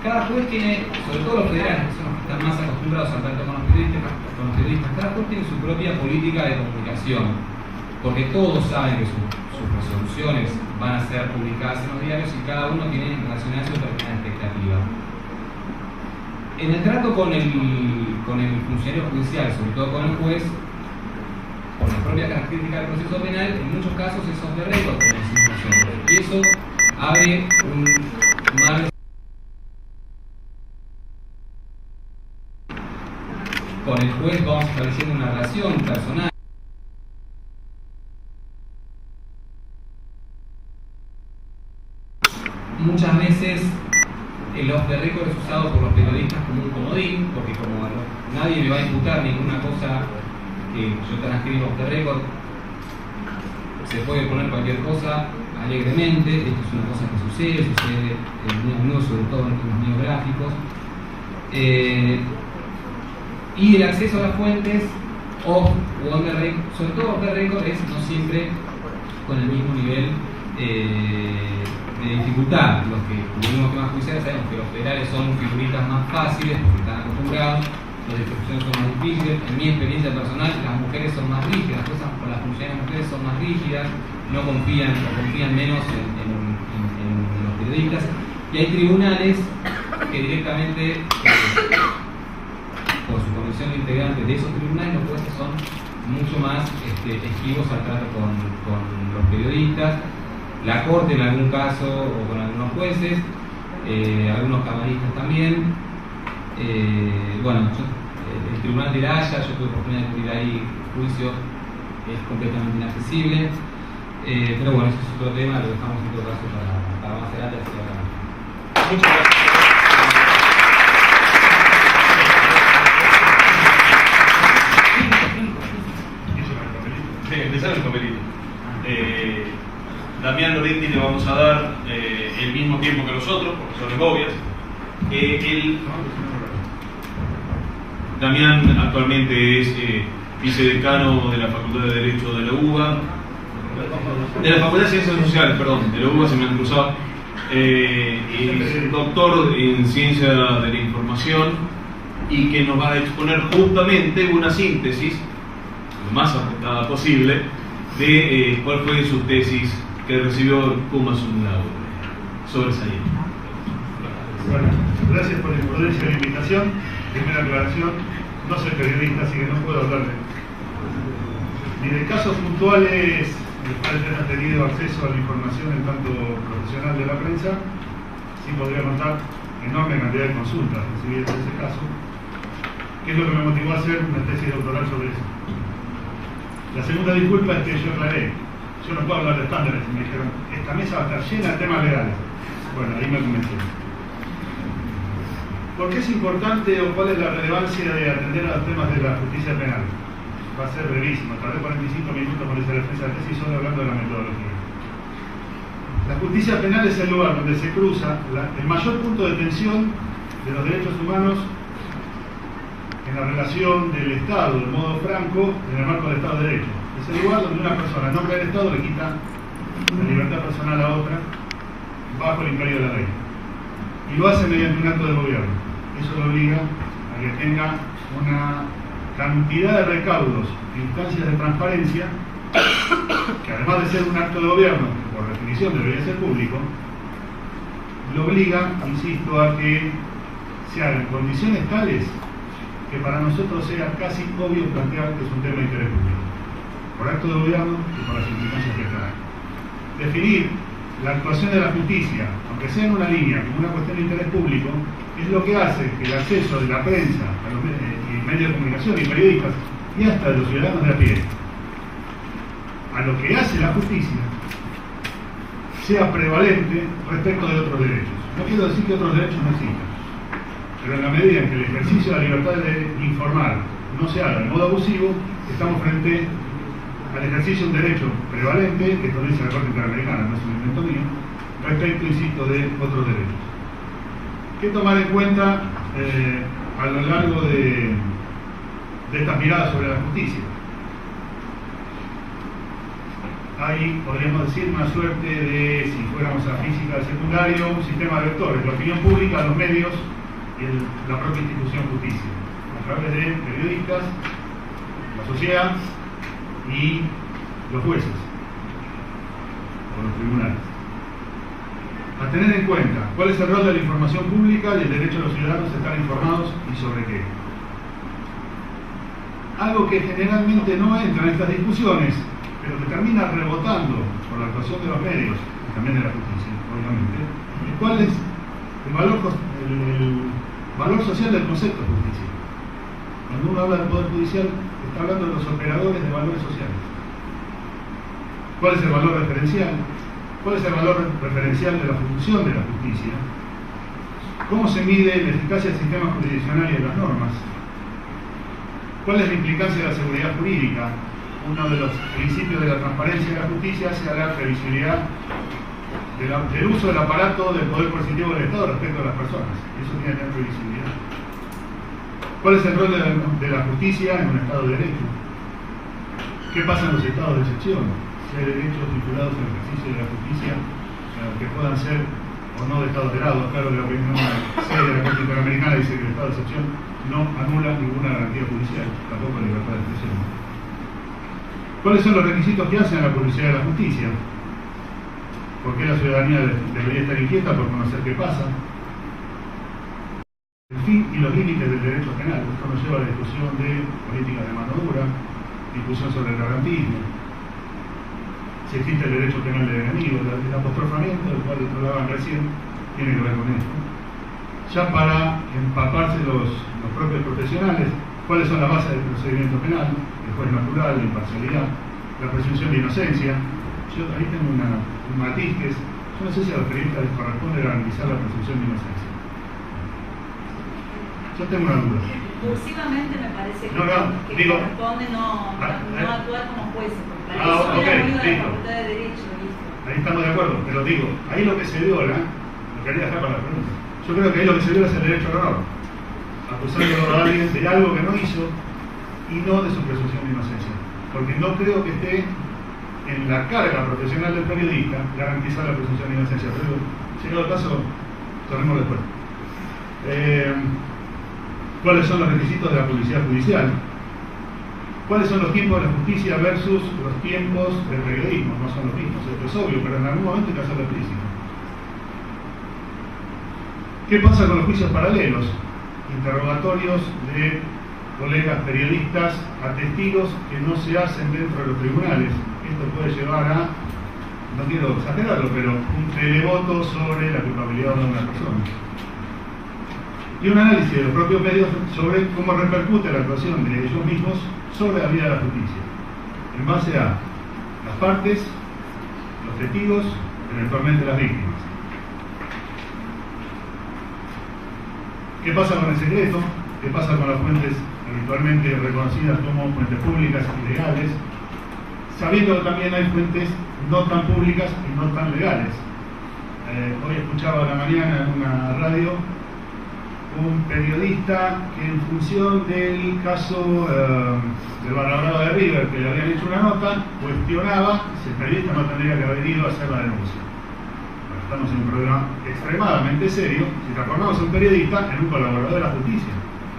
Cada juez tiene, sobre todo los federales, que son los que están más acostumbrados a tratar con los periodistas, cada juez tiene su propia política de comunicación, porque todos saben que sus resoluciones van a ser publicadas en los diarios y cada uno tiene en relación a eso determinada expectativa. En el trato con el funcionario judicial, sobre todo con el juez, por la propia característica del proceso penal, en muchos casos es off the record, como decimos nosotros, y eso abre un mar. Con el juez vamos estableciendo una relación personal. Muchas veces el off the record es usado por los periodistas como un comodín, porque como nadie me va a imputar ninguna cosa que yo transcribo off the record, se puede poner cualquier cosa alegremente. Esto es una cosa que sucede muy a menudo, sobre todo en los medios gráficos. Y el acceso a las fuentes off o on the record, sobre todo off the record, es no siempre con el mismo nivel de dificultad. Los que cubrimos temas judiciales sabemos que los federales son figuritas más fáciles porque están acostumbrados, las discusiones son más difíciles. En mi experiencia personal, las mujeres son más rígidas, las cosas con las funciones de mujeres son más rígidas, no confían o confían menos en los periodistas. Y hay tribunales que directamente, por su condición de integrante de esos tribunales, los jueces son mucho más esquivos al trato con los periodistas, la Corte en algún caso o con algunos jueces, algunos camaristas también. Bueno, el Tribunal de la Haya, yo tuve oportunidad de cubrir ahí juicio, es completamente inaccesible, pero bueno, eso es otro tema, lo dejamos en todo caso para más adelante. Muchas gracias. Empezar el papelito. Damián Loretti le vamos a dar el mismo tiempo que los otros, profesores Bovias. Damián actualmente es vicedecano de la Facultad de Derecho de la UBA, de la Facultad de Ciencias Sociales, perdón, de la UBA se me han cruzado. Es doctor en Ciencia de la Información y que nos va a exponer justamente una síntesis lo más apretada posible de cuál fue su tesis que recibió cum laude sobresaliente. Bueno, gracias por la imprudencia de la invitación. Primera aclaración, no soy periodista, así que no puedo hablar ni de casos puntuales en los cuales tengan tenido acceso a la información en tanto profesional de la prensa. Sí podría contar enorme cantidad de consultas recibidas en ese caso, que es lo que me motivó a hacer una tesis doctoral sobre eso. La segunda disculpa es que yo aclaré, yo no puedo hablar de estándares, y me dijeron, esta mesa va a estar llena de temas legales. Bueno, ahí me convencí. ¿Por qué es importante o cuál es la relevancia de atender a los temas de la justicia penal? Va a ser brevísimo, tardé 45 minutos con esa defensa de tesis solo hablando de la metodología. La justicia penal es el lugar donde se cruza el mayor punto de tensión de los derechos humanos en la relación del Estado, de modo franco, en el marco del Estado de Derecho. Es el lugar donde una persona, en nombre del Estado, le quita la libertad personal a otra bajo el imperio de la ley. Y lo hace mediante un acto de gobierno. Eso lo obliga a que tenga una cantidad de recaudos e instancias de transparencia que, además de ser un acto de gobierno, que por definición debería ser público, lo obliga, insisto, a que se hagan condiciones tales que para nosotros sea casi obvio plantear que es un tema de interés público, por acto de gobierno y por las implicancias que trae. Definir la actuación de la justicia, aunque sea en una línea, como una cuestión de interés público, es lo que hace que el acceso de la prensa, a los medios de comunicación y periodistas, y hasta de los ciudadanos de a pie, a lo que hace la justicia, sea prevalente respecto de otros derechos. No quiero decir que otros derechos no existan, pero en la medida en que el ejercicio de la libertad de informar no se haga de modo abusivo, estamos frente al ejercicio de un derecho prevalente, que esto lo dice la Corte Interamericana, no es un invento mío, respecto, insisto, de otros derechos. ¿Qué tomar en cuenta a lo largo de estas miradas sobre la justicia? Hay, podríamos decir, una suerte de, si fuéramos a física de secundario, un sistema de vectores, la opinión pública, los medios y la propia institución justicia, a través de periodistas, la sociedad y los jueces o los tribunales. A tener en cuenta cuál es el rol de la información pública y el derecho de los ciudadanos a estar informados y sobre qué. Algo que generalmente no entra en estas discusiones, pero que termina rebotando por la actuación de los medios y también de la justicia, obviamente, es cuál es el valor social del concepto de justicia. Cuando uno habla del Poder Judicial, está hablando de los operadores de valores sociales. ¿Cuál es el valor referencial? ¿Cuál es el valor referencial de la función de la justicia? ¿Cómo se mide la eficacia del sistema jurisdiccional y de las normas? ¿Cuál es la implicancia de la seguridad jurídica? Uno de los principios de la transparencia de la justicia hacia la previsibilidad del uso del aparato del poder coercitivo del Estado respecto a las personas. Eso tiene que tener previsibilidad. ¿Cuál es el rol de la justicia en un Estado de Derecho? ¿Qué pasa en los estados de excepción? Si hay derechos vinculados al ejercicio de la justicia que puedan ser o no de Estado de grado. Claro que la opinión seria de la Corte Interamericana dice que el estado de excepción no anula ninguna garantía judicial, tampoco la libertad de expresión. ¿Cuáles son los requisitos que hacen a la publicidad de la justicia? ¿Por qué la ciudadanía debería estar inquieta por conocer qué pasa? El fin y los límites del derecho penal. Esto nos lleva a la discusión de políticas de mano dura, discusión sobre el garantismo, si existe el derecho penal del enemigo, el apostrofamiento, del cual hablaban recién, tiene que ver con esto. Ya para empaparse los propios profesionales, cuáles son las bases del procedimiento penal, el juez natural, la imparcialidad, la presunción de inocencia. Yo ahí tengo un matiz que es, yo no sé si a los periodistas les corresponde garantizar la presunción de inocencia. Yo tengo una duda. Cursivamente me parece que, que digo, corresponde no actuar como jueces, porque para eso ok, hubiera venido listo. la Facultad de Derecho, listo. Ahí estamos de acuerdo, pero digo, ahí lo que se viola, lo quería dejar para la pregunta, yo creo que ahí lo que se viola es el derecho al honor, acusándolo a alguien de algo que no hizo y no de su presunción de inocencia, porque no creo que esté en la carga profesional del periodista garantizar la presunción de inocencia, pero llegado el caso, tornemos después. ¿Cuáles son los requisitos de la publicidad judicial? ¿Cuáles son los tiempos de la justicia versus los tiempos del periodismo? No son los mismos, esto es obvio, pero en algún momento hay que hacerlo explícito. ¿Qué pasa con los juicios paralelos? Interrogatorios de colegas periodistas a testigos que no se hacen dentro de los tribunales. Esto puede llevar a, no quiero exagerarlo, pero un televoto sobre la culpabilidad de una persona. Y un análisis de los propios medios sobre cómo repercute la actuación de ellos mismos sobre la vida de la justicia, en base a las partes, los testigos, eventualmente las víctimas. ¿Qué pasa con el secreto? ¿Qué pasa con las fuentes habitualmente reconocidas como fuentes públicas y legales? Sabiendo que también hay fuentes no tan públicas y no tan legales. Hoy escuchaba a la mañana en una radio un periodista que en función del caso del Barra de River, que le habían hecho una nota, cuestionaba si el periodista no tendría que haber ido a hacer la denuncia. Bueno, estamos en un programa extremadamente serio, si transformamos a un periodista en un colaborador de la justicia.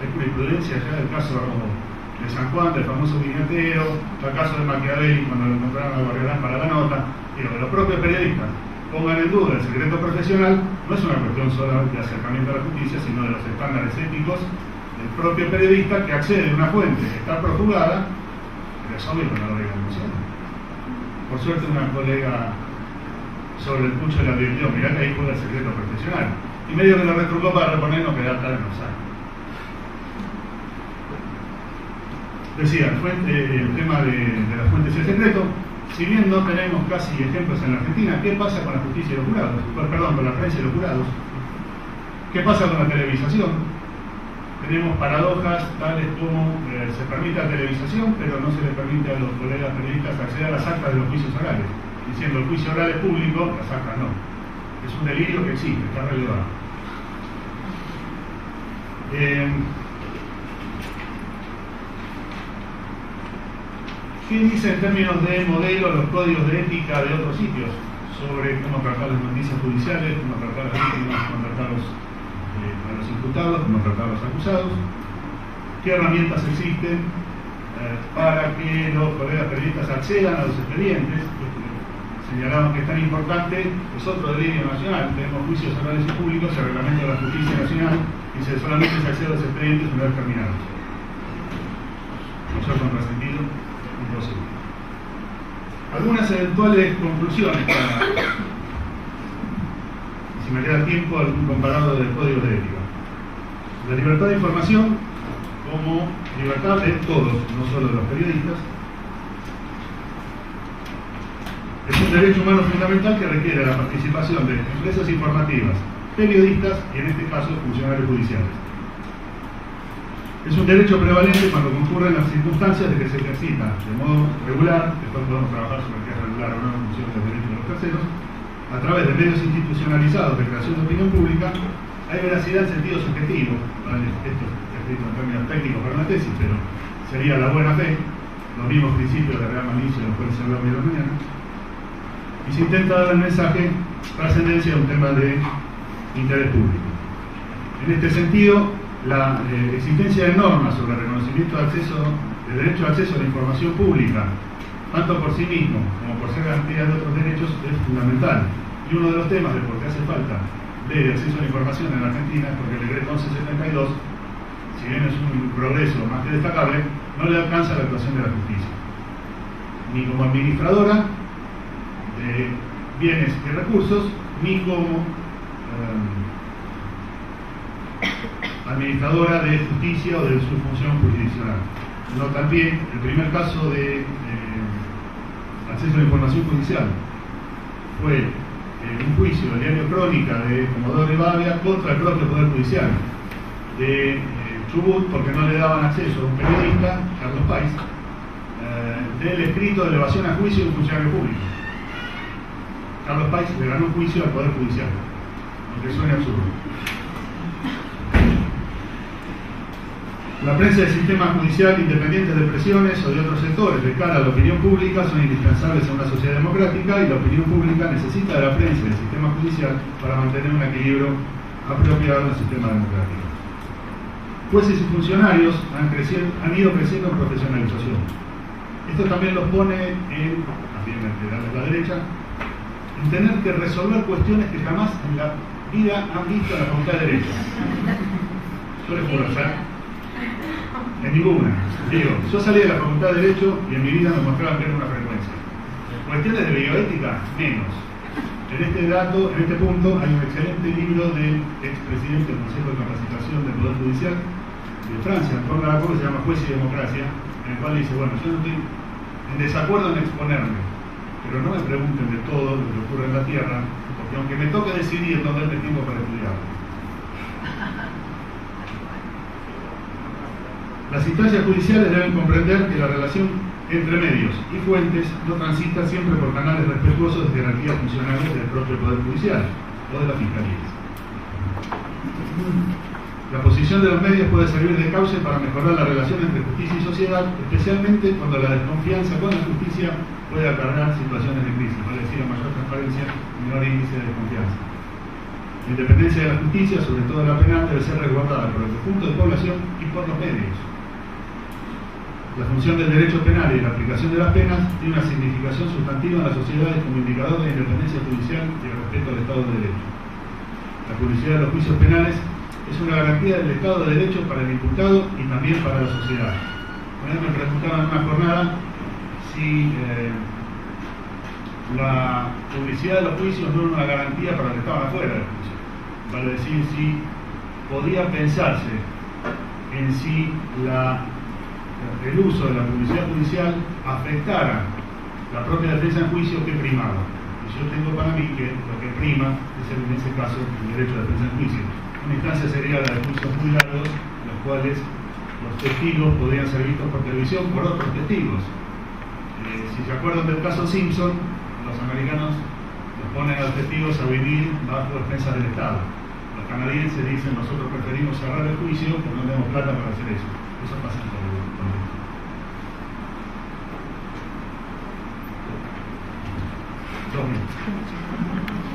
Hay jurisprudencia ya del caso de San Juan, del famoso guinatero, el caso de Machiavelli cuando lo encontraron a Barragán para la nota. Digo, que los propios periodistas pongan en duda el secreto profesional, no es una cuestión solo de acercamiento a la justicia, sino de los estándares éticos del propio periodista que accede a una fuente que está profugada, pero es obvio que no lo diga en museo. Por suerte una colega sobre el pucho le advirtió, mirá que ahí juega el secreto profesional, y medio que lo retrucó para reponernos que da tal en los años. Decía, el tema de las fuentes y el secreto. Si bien no tenemos casi ejemplos en la Argentina, ¿qué pasa con la justicia y los jurados? Perdón, con la prensa y los jurados. ¿Qué pasa con la televisación? Tenemos paradojas tales como se permite la televisación, pero no se le permite a los colegas periodistas acceder a las actas de los juicios orales, diciendo el juicio oral es público, las actas no. Es un delirio que existe, está relevado. ¿Qué dice en términos de modelo los códigos de ética de otros sitios sobre cómo tratar las noticias judiciales, cómo tratar a las víctimas, cómo tratar a los imputados, cómo tratar a los acusados? ¿Qué herramientas existen para que los colegas periodistas accedan a los expedientes? Señalamos que es tan importante, es otro delirio nacional. Tenemos juicios orales y públicos, el reglamento de la justicia nacional dice solamente se accede a los expedientes una vez terminados. Mayor contrasentido. Imposible. Algunas eventuales conclusiones para, si me queda tiempo, algún comparado del código de ética. La libertad de información como libertad de todos, no solo de los periodistas, es un derecho humano fundamental que requiere la participación de empresas informativas, periodistas y en este caso funcionarios judiciales. Es un derecho prevalente cuando concurren las circunstancias de que se ejercita de modo regular, después podemos trabajar sobre qué es regular o no en función de los derechos de los terceros, a través de medios institucionalizados de creación de opinión pública. Hay veracidad en sentido subjetivo, esto es escrito en términos técnicos para una tesis, pero sería la buena fe, los mismos principios de real malicia de los cuales se hablaba hoy de la mañana, y se intenta dar el mensaje trascendencia de un tema de interés público. En este sentido, la existencia de normas sobre el reconocimiento de derecho de acceso a la información pública, tanto por sí mismo como por ser garantía de otros derechos, es fundamental. Y uno de los temas de por qué hace falta ley de acceso a la información en Argentina es porque el decreto 1172, si bien es un progreso más que destacable, no le alcanza la actuación de la justicia. ni como administradora de bienes y recursos, ni como administradora de justicia o de su función jurisdiccional. No, también el primer caso de acceso a la información judicial fue un juicio del diario Crónica de Comodoro Rivadavia contra el propio Poder Judicial de Chubut, porque no le daban acceso a un periodista, Carlos País, del escrito de elevación a juicio de un funcionario público. Carlos País le ganó un juicio al Poder Judicial, aunque suene absurdo. La prensa del sistema judicial, independiente de presiones o de otros sectores de cara a la opinión pública, son indispensables en una sociedad democrática, y la opinión pública necesita de la prensa y del sistema judicial para mantener un equilibrio apropiado en el sistema democrático. Jueces y funcionarios han ido creciendo en profesionalización. Esto también los pone también de la derecha, en tener que resolver cuestiones que jamás en la vida han visto en la Facultad de Derecho. Yo les juro, en ninguna. Digo, yo salí de la Facultad de Derecho y en mi vida me mostraban que era una frecuencia. Cuestiones de bioética, menos. En este punto, hay un excelente libro del expresidente del Consejo de Capacitación del Poder Judicial de Francia, Antoine Larapo, que se llama Juez y Democracia, en el cual dice, bueno, yo no estoy en desacuerdo en exponerme, pero no me pregunten de todo lo que ocurre en la Tierra, porque aunque me toque decidir, no darme tiempo para estudiarlo. Las instancias judiciales deben comprender que la relación entre medios y fuentes no transita siempre por canales respetuosos de jerarquías funcionales del propio Poder Judicial o de las fiscalías. La posición de los medios puede servir de cauce para mejorar la relación entre justicia y sociedad, especialmente cuando la desconfianza con la justicia puede acarrear situaciones de crisis, vale decir, a mayor transparencia y menor índice de desconfianza. La independencia de la justicia, sobre todo la penal, debe ser resguardada por el conjunto de población y por los medios. La función del derecho penal y la aplicación de las penas tiene una significación sustantiva en las sociedades como indicador de independencia judicial y el respeto al Estado de Derecho. La publicidad de los juicios penales es una garantía del Estado de Derecho para el imputado y también para la sociedad. Una vez me preguntaban en una jornada si la publicidad de los juicios no era una garantía para los que estaban afuera del juicio. Vale decir, si podía pensarse en si el uso de la publicidad judicial afectara la propia defensa en juicio, que primaba. Y yo tengo para mí que lo que prima es, en ese caso, el derecho de defensa en juicio. Una instancia sería la de juicios muy largos, en los cuales los testigos podrían ser vistos por televisión por otros testigos. Si se acuerdan del caso Simpson, los americanos los ponen a los testigos a vivir bajo defensa del Estado. Los canadienses dicen, nosotros preferimos cerrar el juicio porque no tenemos plata para hacer eso. Eso pasa en todo.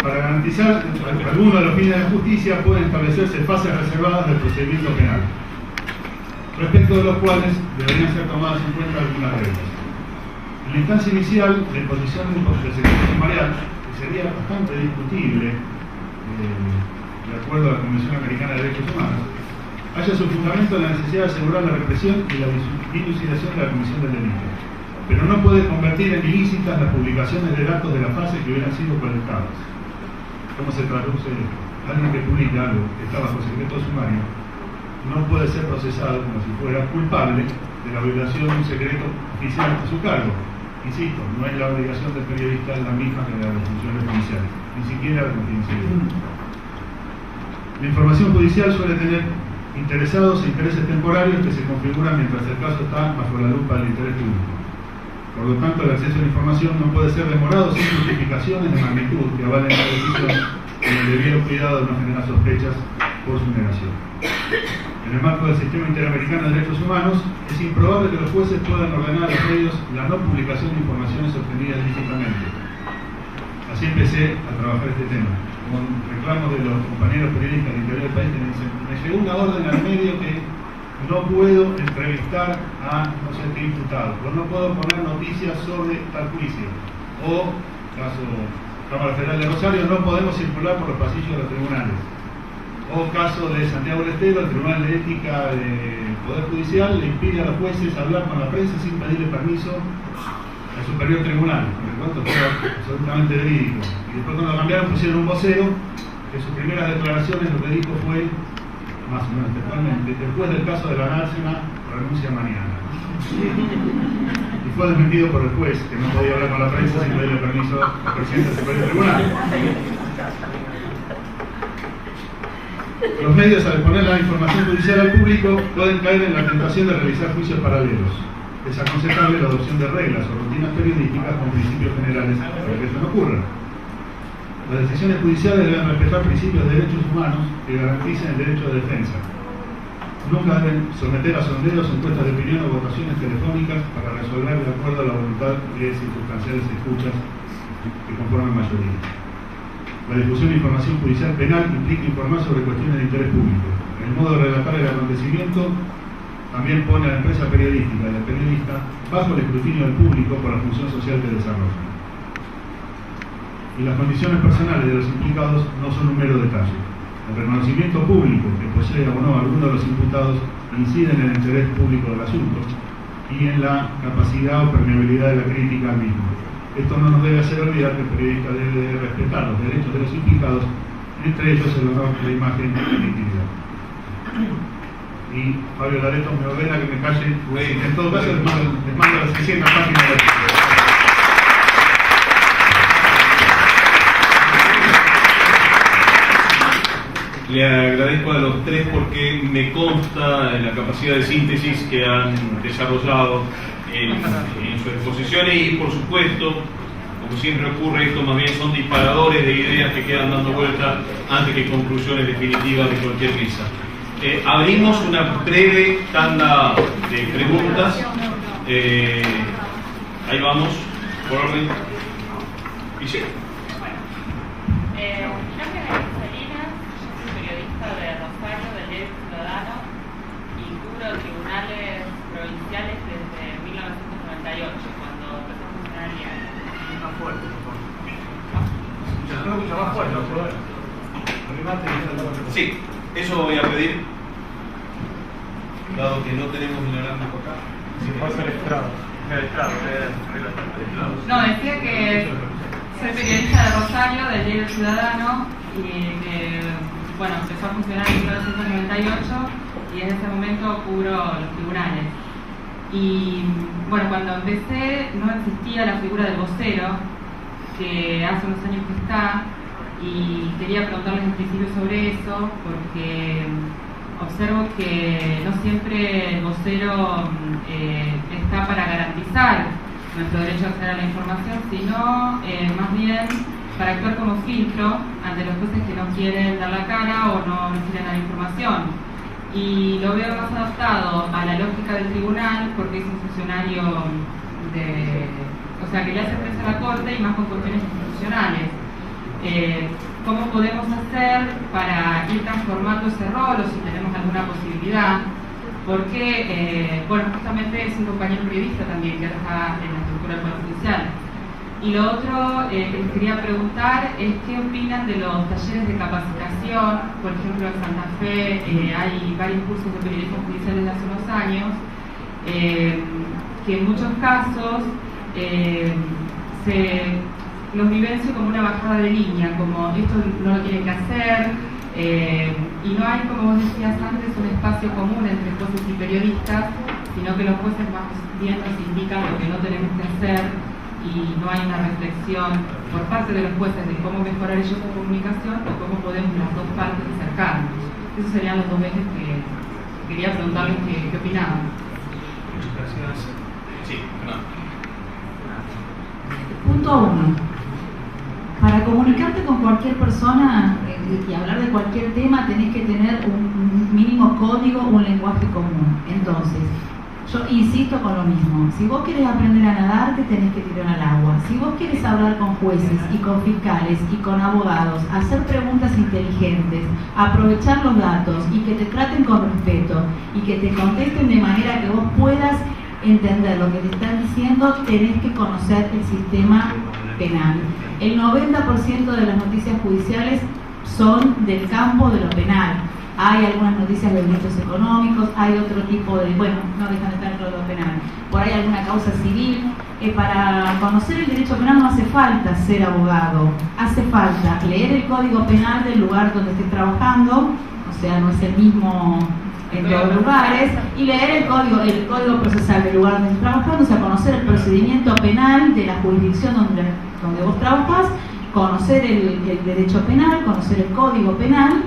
Para garantizar algunos de los fines de la justicia pueden establecerse fases reservadas del procedimiento penal, respecto de los cuales deberían ser tomadas en cuenta algunas reglas. En la instancia inicial, la imposición del secreto sumarial, que sería bastante discutible, de acuerdo a la Convención Americana de Derechos Humanos, haya su fundamento en la necesidad de asegurar la represión y la dilucidación de la comisión del delito, pero no puede convertir en ilícitas las publicaciones de datos de la fase que hubieran sido colectados. ¿Cómo se traduce esto? Alguien que publica algo que está bajo secreto sumario no puede ser procesado como si fuera culpable de la violación de un secreto oficial a su cargo. Insisto, no es la obligación del periodista la misma que la de las funciones judiciales, ni siquiera la confidencialidad. La información judicial suele tener interesados e intereses temporarios que se configuran mientras el caso está bajo la lupa del interés público. Por lo tanto, el acceso a la información no puede ser demorado sin justificaciones de magnitud que avalen la decisión con el debido cuidado de no generar sospechas por su negación. En el marco del sistema interamericano de derechos humanos, es improbable que los jueces puedan ordenar a los medios la no publicación de informaciones obtenidas lícitamente. Así empecé a trabajar este tema, con reclamos de los compañeros periodistas del interior del país que me dicen, me llegó una orden al medio que no puedo entrevistar a no sé qué imputado, o no puedo poner noticias sobre tal juicio, o, caso Cámara Federal de Rosario, no podemos circular por los pasillos de los tribunales, o caso de Santiago del Estero, el Tribunal de Ética del Poder Judicial le impide a los jueces hablar con la prensa sin pedirle permiso a el Superior Tribunal, porque cuento todo absolutamente verídico. Y después cuando cambiaron pusieron un vocero, que sus primeras declaraciones lo que dijo fue, más o menos textualmente, después del caso de la Dársena, renuncia mañana. Y fue desmentido por el juez, que no podía hablar con la prensa sin pedirle permiso al presidente del Superior Tribunal. Los medios, al exponer la información judicial al público, pueden caer en la tentación de realizar juicios paralelos. Es aconsejable la adopción de reglas o rutinas periodísticas con principios generales para que eso no ocurra. Las decisiones judiciales deben respetar principios de derechos humanos que garanticen el derecho de defensa. Nunca deben someter a sondeos, encuestas de opinión o votaciones telefónicas para resolver de acuerdo a la voluntad de circunstanciales escuchas que conforman mayoría. La difusión de información judicial penal implica informar sobre cuestiones de interés público. El modo de relatar el acontecimiento también pone a la empresa periodística y al periodista bajo el escrutinio del público por la función social que desarrolla. Y las condiciones personales de los implicados no son un mero detalle. El reconocimiento público que posee o no alguno de los imputados incide en el interés público del asunto y en la capacidad o permeabilidad de la crítica al mismo. Esto no nos debe hacer olvidar que el periodista debe respetar los derechos de los implicados, entre ellos el honor de la imagen y la intimidad. Y Fabio Lareto me ordena que me calle, en todo caso les mando las 600 páginas de la. Le agradezco a los tres porque me consta la capacidad de síntesis que han desarrollado en sus exposiciones y, por supuesto, como siempre ocurre, esto más bien son disparadores de ideas que quedan dando vueltas antes que conclusiones definitivas de cualquier mesa. Abrimos una breve tanda de preguntas. Ahí vamos, por orden. ¿Y sí? Tribunales provinciales desde 1998, cuando empezó a funcionar el diario. Más fuerte, Sí, eso voy a pedir, dado que no tenemos el análisis acá. Si pasa el estrado. No, decía que soy periodista de Rosario, del Diario Ciudadano, y que bueno, empezó a funcionar en 1998 y en ese momento cubro los tribunales. Y bueno, cuando empecé no existía la figura del vocero, que hace unos años que está, y quería preguntarles en principio sobre eso, porque observo que no siempre el vocero está para garantizar nuestro derecho a acceder a la información, sino más bien para actuar como filtro ante los jueces que no quieren dar la cara o no quieren dar información. Y lo veo más adaptado a la lógica del tribunal porque es un funcionario que le hace frente a la corte y más con cuestiones institucionales. ¿Cómo podemos hacer para ir transformando ese rol o si tenemos alguna posibilidad? Porque, justamente es un compañero periodista también que está en la estructura del Poder Judicial. Y lo otro que les quería preguntar es qué opinan de los talleres de capacitación. Por ejemplo, en Santa Fe hay varios cursos de periodismo judicial desde hace unos años, que en muchos casos los vivencio como una bajada de línea, como esto no lo tienen que hacer, y no hay, como vos decías antes, un espacio común entre jueces y periodistas, sino que los jueces más bien nos indican lo que no tenemos que hacer y no hay una reflexión por parte de los jueces de cómo mejorar ellos su comunicación o cómo podemos las dos partes acercarnos. Esos serían los dos ejes que quería preguntarles qué opinaban. Muchas gracias. Sí, Fernando. Punto 1. Para comunicarte con cualquier persona y hablar de cualquier tema tenés que tener un mínimo código, un lenguaje común. Entonces, yo insisto con lo mismo. Si vos querés aprender a nadar, te tenés que tirar al agua. Si vos querés hablar con jueces y con fiscales y con abogados, hacer preguntas inteligentes, aprovechar los datos y que te traten con respeto y que te contesten de manera que vos puedas entender lo que te están diciendo, tenés que conocer el sistema penal. El 90% de las noticias judiciales son del campo de lo penal. Hay algunas noticias de delitos económicos, hay otro tipo de, no dejan de estar dentro de lo penal. Por ahí alguna causa civil, para conocer el derecho penal no hace falta ser abogado, hace falta leer el código penal del lugar donde estés trabajando, o sea, no es el mismo en todos los lugares, y leer el código procesal del lugar donde estés trabajando, o sea, conocer el procedimiento penal de la jurisdicción donde vos trabajas, conocer el derecho penal, conocer el código penal,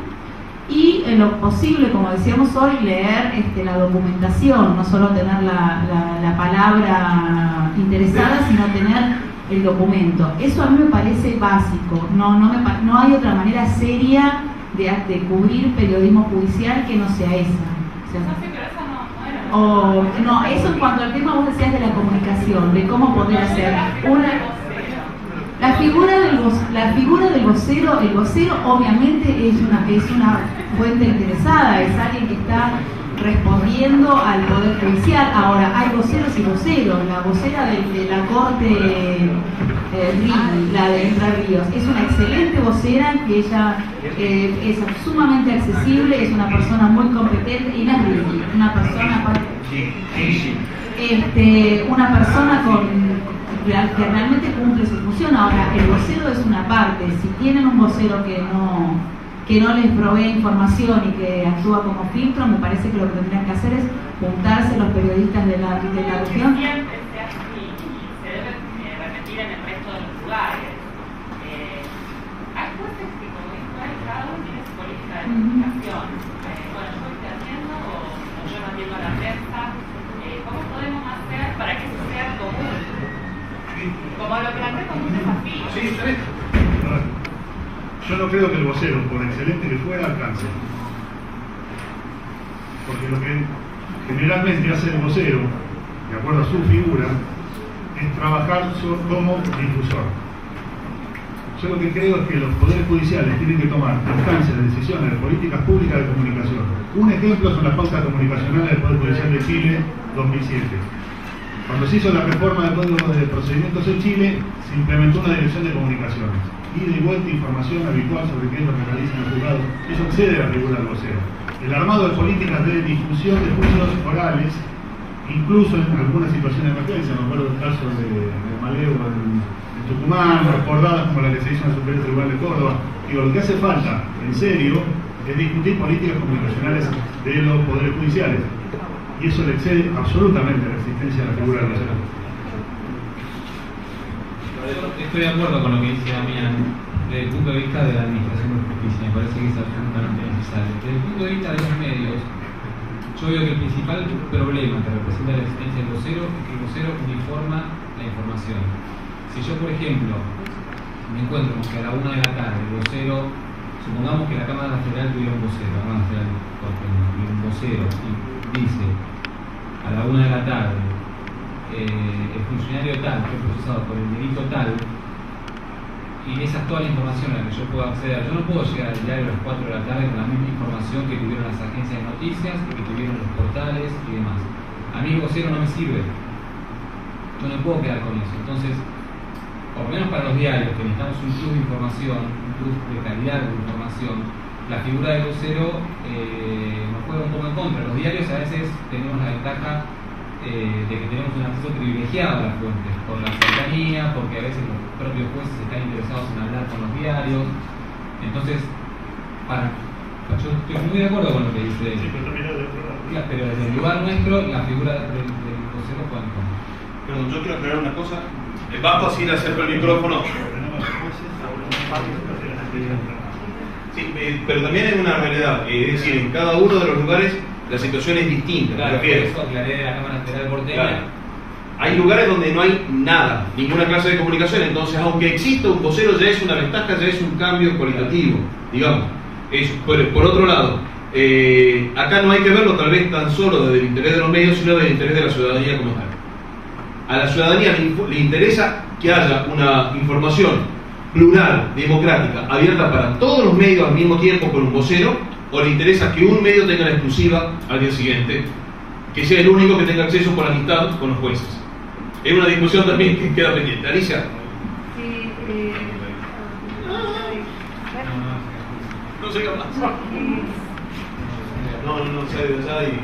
y en lo posible, como decíamos hoy, leer la documentación, no solo tener la palabra interesada, sino tener el documento. Eso a mí me parece básico, no hay otra manera seria de cubrir periodismo judicial que no sea esa. No, eso en cuanto al tema vos decías de la comunicación, de cómo poder hacer la figura del vocero. El vocero obviamente es una fuente interesada, es alguien que está respondiendo al Poder Judicial. Ahora, hay voceros y voceros. La vocera de la Corte la de Entre Ríos, es una excelente vocera, que ella es sumamente accesible, es una persona muy competente, y una persona que realmente cumple su función. Ahora, el vocero es una parte. Si tienen un vocero que no les provee información y que actúa como filtro, me parece que lo que tendrían que hacer es juntarse los periodistas de la región. En el resto de los lugares. Hay jueces que, como dijo él, cada uno tiene su política de comunicación. Bueno, yo estoy haciendo, o yo no atiendo a la prensa. ¿Cómo podemos hacer para que eso sea común? Como lo planteo como un desafío. Sí, yo no creo que el vocero, por excelente que fuera, alcance. Porque lo que generalmente hace el vocero, de acuerdo a su figura, es trabajar como difusor. Yo lo que creo es que los poderes judiciales tienen que tomar instancias de decisiones de políticas públicas de comunicación. Un ejemplo son las pautas comunicacionales del Poder Judicial de Chile 2007. Cuando se hizo la reforma del Código de Procedimientos en Chile, se implementó una dirección de comunicaciones. Ida y vuelta, información habitual sobre qué es lo que realizan los juzgados. Eso excede a la figura del vocero. El armado de políticas de difusión de juicios orales, incluso en algunas situaciones de emergencia, me acuerdo del caso de Maleo en Tucumán, recordadas como la que se hizo en el Superior Tribunal de Córdoba. Digo, lo que hace falta, en serio, es discutir políticas comunicacionales de los poderes judiciales. Y eso le excede absolutamente a la existencia de la figura del vocero. Estoy de acuerdo con lo que dice Damián desde el punto de vista de la administración de justicia. Me parece que es absolutamente necesario. Desde el punto de vista de los medios, yo veo que el principal problema que representa la existencia del vocero es que el vocero uniforma la información. Si yo, por ejemplo, me encuentro con que a la 1 de la tarde el vocero, supongamos que la Cámara Federal tuviera un vocero, la Cámara Federal tuviera un vocero y dice a la 1 de la tarde el funcionario tal fue procesado por el delito tal, y esa es toda la información a la que yo puedo acceder. Yo no puedo llegar al diario a las 4 de la tarde con la misma información que tuvieron las agencias de noticias, que tuvieron los portales y demás. A mí el vocero no me sirve. Yo no puedo quedar con eso. Entonces, por lo menos para los diarios, que necesitamos un plus de información, un plus de calidad de información, la figura del vocero nos juega un poco en contra. Los diarios a veces tenemos la ventaja de que tenemos un acceso privilegiado a las fuentes, por la cercanía, porque a veces los propios jueces están interesados en hablar con los diarios. Entonces, yo estoy muy de acuerdo con lo que dice. Sí, pero también pero desde el lugar nuestro, la figura del vocero juega en contra. Perdón, yo quiero aclarar una cosa. Bajo así le acerco el micrófono. Sí, pero también hay una realidad. Es decir, en cada uno de los lugares la situación es distinta. Claro, por eso aclaré de la Cámara Federal porteña. Claro. Hay lugares donde no hay nada, ninguna clase de comunicación. Entonces, aunque exista un vocero, ya es una ventaja, ya es un cambio cualitativo, digamos. Por otro lado, acá no hay que verlo tal vez tan solo desde el interés de los medios, sino desde el interés de la ciudadanía como tal. A la ciudadanía le interesa que haya una información plural, democrática, abierta para todos los medios al mismo tiempo con un vocero, o le interesa que un medio tenga la exclusiva al día siguiente, que sea el único que tenga acceso por amistad con los jueces. Es una discusión también que queda pendiente. Alicia. No sé qué más. No sé de allá y...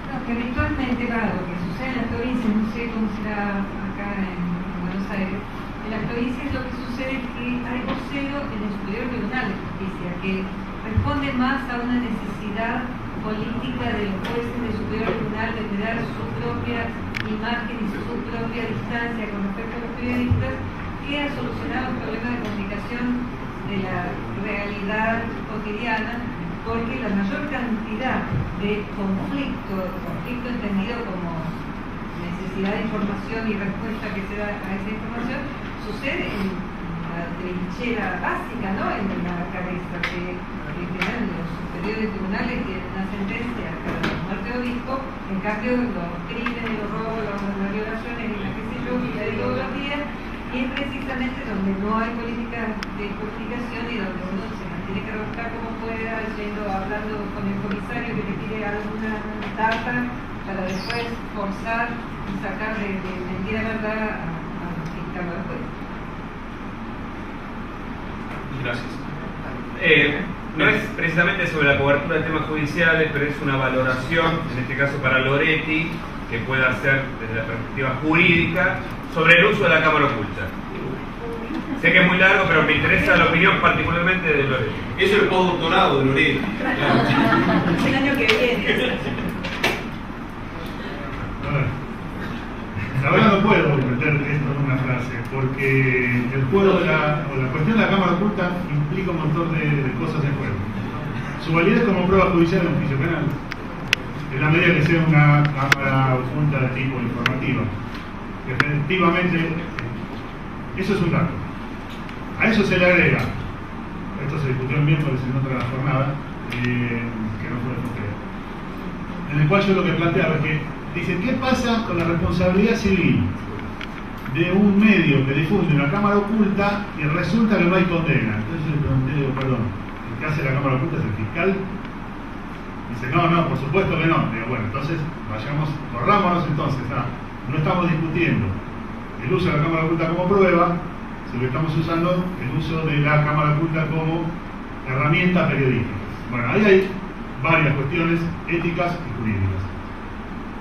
No, que habitualmente, claro, lo que sucede en las provincias, no sé cómo será acá en Buenos Aires. En las provincias lo que sucede es que hay vocero en el Superior Tribunal de Justicia que responde más a una necesidad política de los jueces del Superior Tribunal de tener su propia imagen y su propia distancia con respecto a los periodistas, que ha solucionado el problema de comunicación de la realidad cotidiana, porque la mayor cantidad de conflicto entendido como necesidad de información y respuesta que se da a esa información, sucede en la trinchera básica, ¿no? En la cabeza, que tienen los superiores tribunales tienen una sentencia cada muerte o disco, en cambio los crímenes, los robos, las violaciones y las qué sé yo, y la de todos los días, y es precisamente donde no hay política de comunicación y donde uno se mantiene que rebuscar como pueda, hablando con el comisario que le pide alguna data para después forzar y sacar de mentira verdad a fiscal después. Gracias. No es precisamente sobre la cobertura de temas judiciales, pero es una valoración, en este caso para Loretti, que pueda hacer desde la perspectiva jurídica sobre el uso de la cámara oculta. Sé que es muy largo, pero me interesa la opinión particularmente de Loretti. Eso es el postdoctorado de Loretti. El año que viene. La verdad no puedo meter esto en una frase, porque el juego de la cuestión de la cámara oculta implica un montón de cosas en juego. Su validez como prueba judicial en un juicio penal, en la medida que sea una cámara oculta de tipo informativa. Efectivamente, eso es un dato. A eso se le agrega, esto se discutió el miércoles en otra jornada, que no fue de posteo, en el cual yo lo que planteaba es que dice, ¿qué pasa con la responsabilidad civil de un medio que difunde una cámara oculta y resulta que no hay condena? Entonces le pregunté, digo, perdón, ¿el que hace la cámara oculta es el fiscal? Dice, no, por supuesto que no. Digo, bueno, entonces corrámonos entonces, no estamos discutiendo el uso de la cámara oculta como prueba, sino que estamos usando el uso de la cámara oculta como herramienta periodística. Bueno, ahí hay varias cuestiones éticas y jurídicas.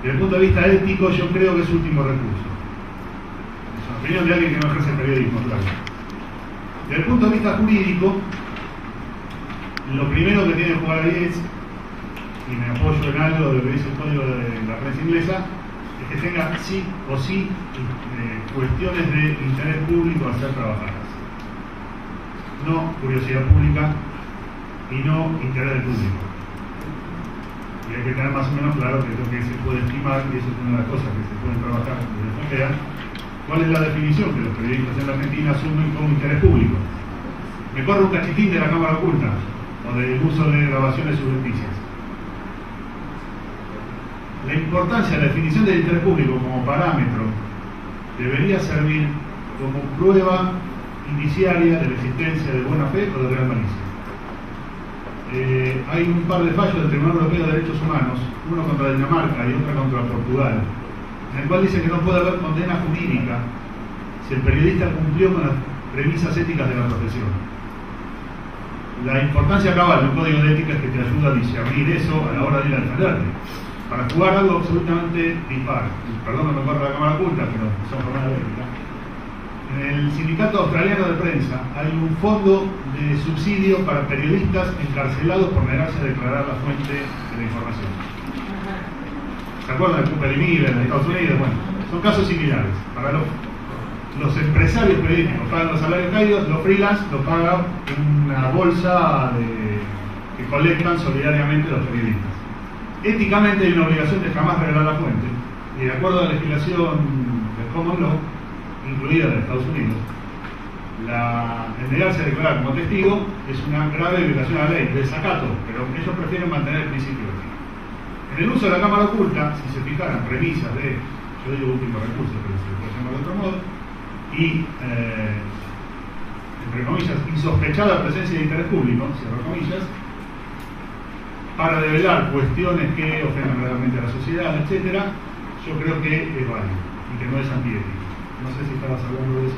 Desde el punto de vista ético, yo creo que es último recurso. Es la opinión de alguien que no ejerce el periodismo, claro. Desde el punto de vista jurídico, lo primero que tiene que jugar ahí es, y me apoyo en algo de lo que dice el código de la prensa inglesa, es que tenga sí o sí cuestiones de interés público a ser trabajadas. No curiosidad pública y no interés del público. Y hay que tener más o menos claro que es lo que se puede estimar, y eso es una de las cosas que se pueden trabajar desde FONTEA, cuál es la definición que los periodistas en la Argentina asumen como interés público. Me corre un cachitín de la cámara oculta o del uso de grabaciones subrepticias. La importancia de la definición del interés público como parámetro debería servir como prueba indiciaria de la existencia de buena fe o de real malicia. Hay un par de fallos del Tribunal Europeo de Derechos Humanos, uno contra Dinamarca y otro contra Portugal, en el cual dice que no puede haber condena jurídica si el periodista cumplió con las premisas éticas de la profesión. La importancia cabal de un código de ética es que te ayuda a discernir eso a la hora de ir a defenderte. Para jugar algo absolutamente dispar. Perdón, no me acuerdo la cámara oculta, pero son jornadas de ética. En el Sindicato Australiano de Prensa hay un fondo de subsidio para periodistas encarcelados por negarse a declarar la fuente de la información. ¿Se acuerdan del Cooper y Miller en Estados Unidos? Bueno, son casos similares. Para los empresarios periodísticos pagan los salarios caídos, los freelance los pagan en una bolsa que colectan solidariamente los periodistas. Éticamente hay una obligación de jamás revelar la fuente, y de acuerdo a la legislación del Common Law, incluida de Estados Unidos, el negarse a declarar como testigo es una grave violación a la ley, desacato, pero ellos prefieren mantener el principio ético. En el uso de la cámara oculta, si se fijaran premisas de, yo digo último recurso, pero se puede llamar de otro modo, y entre comillas, insospechada presencia de interés público, cierro comillas, para develar cuestiones que ofendan realmente a la sociedad, etc., yo creo que es válido y que no es antiético. No sé si estabas hablando de eso.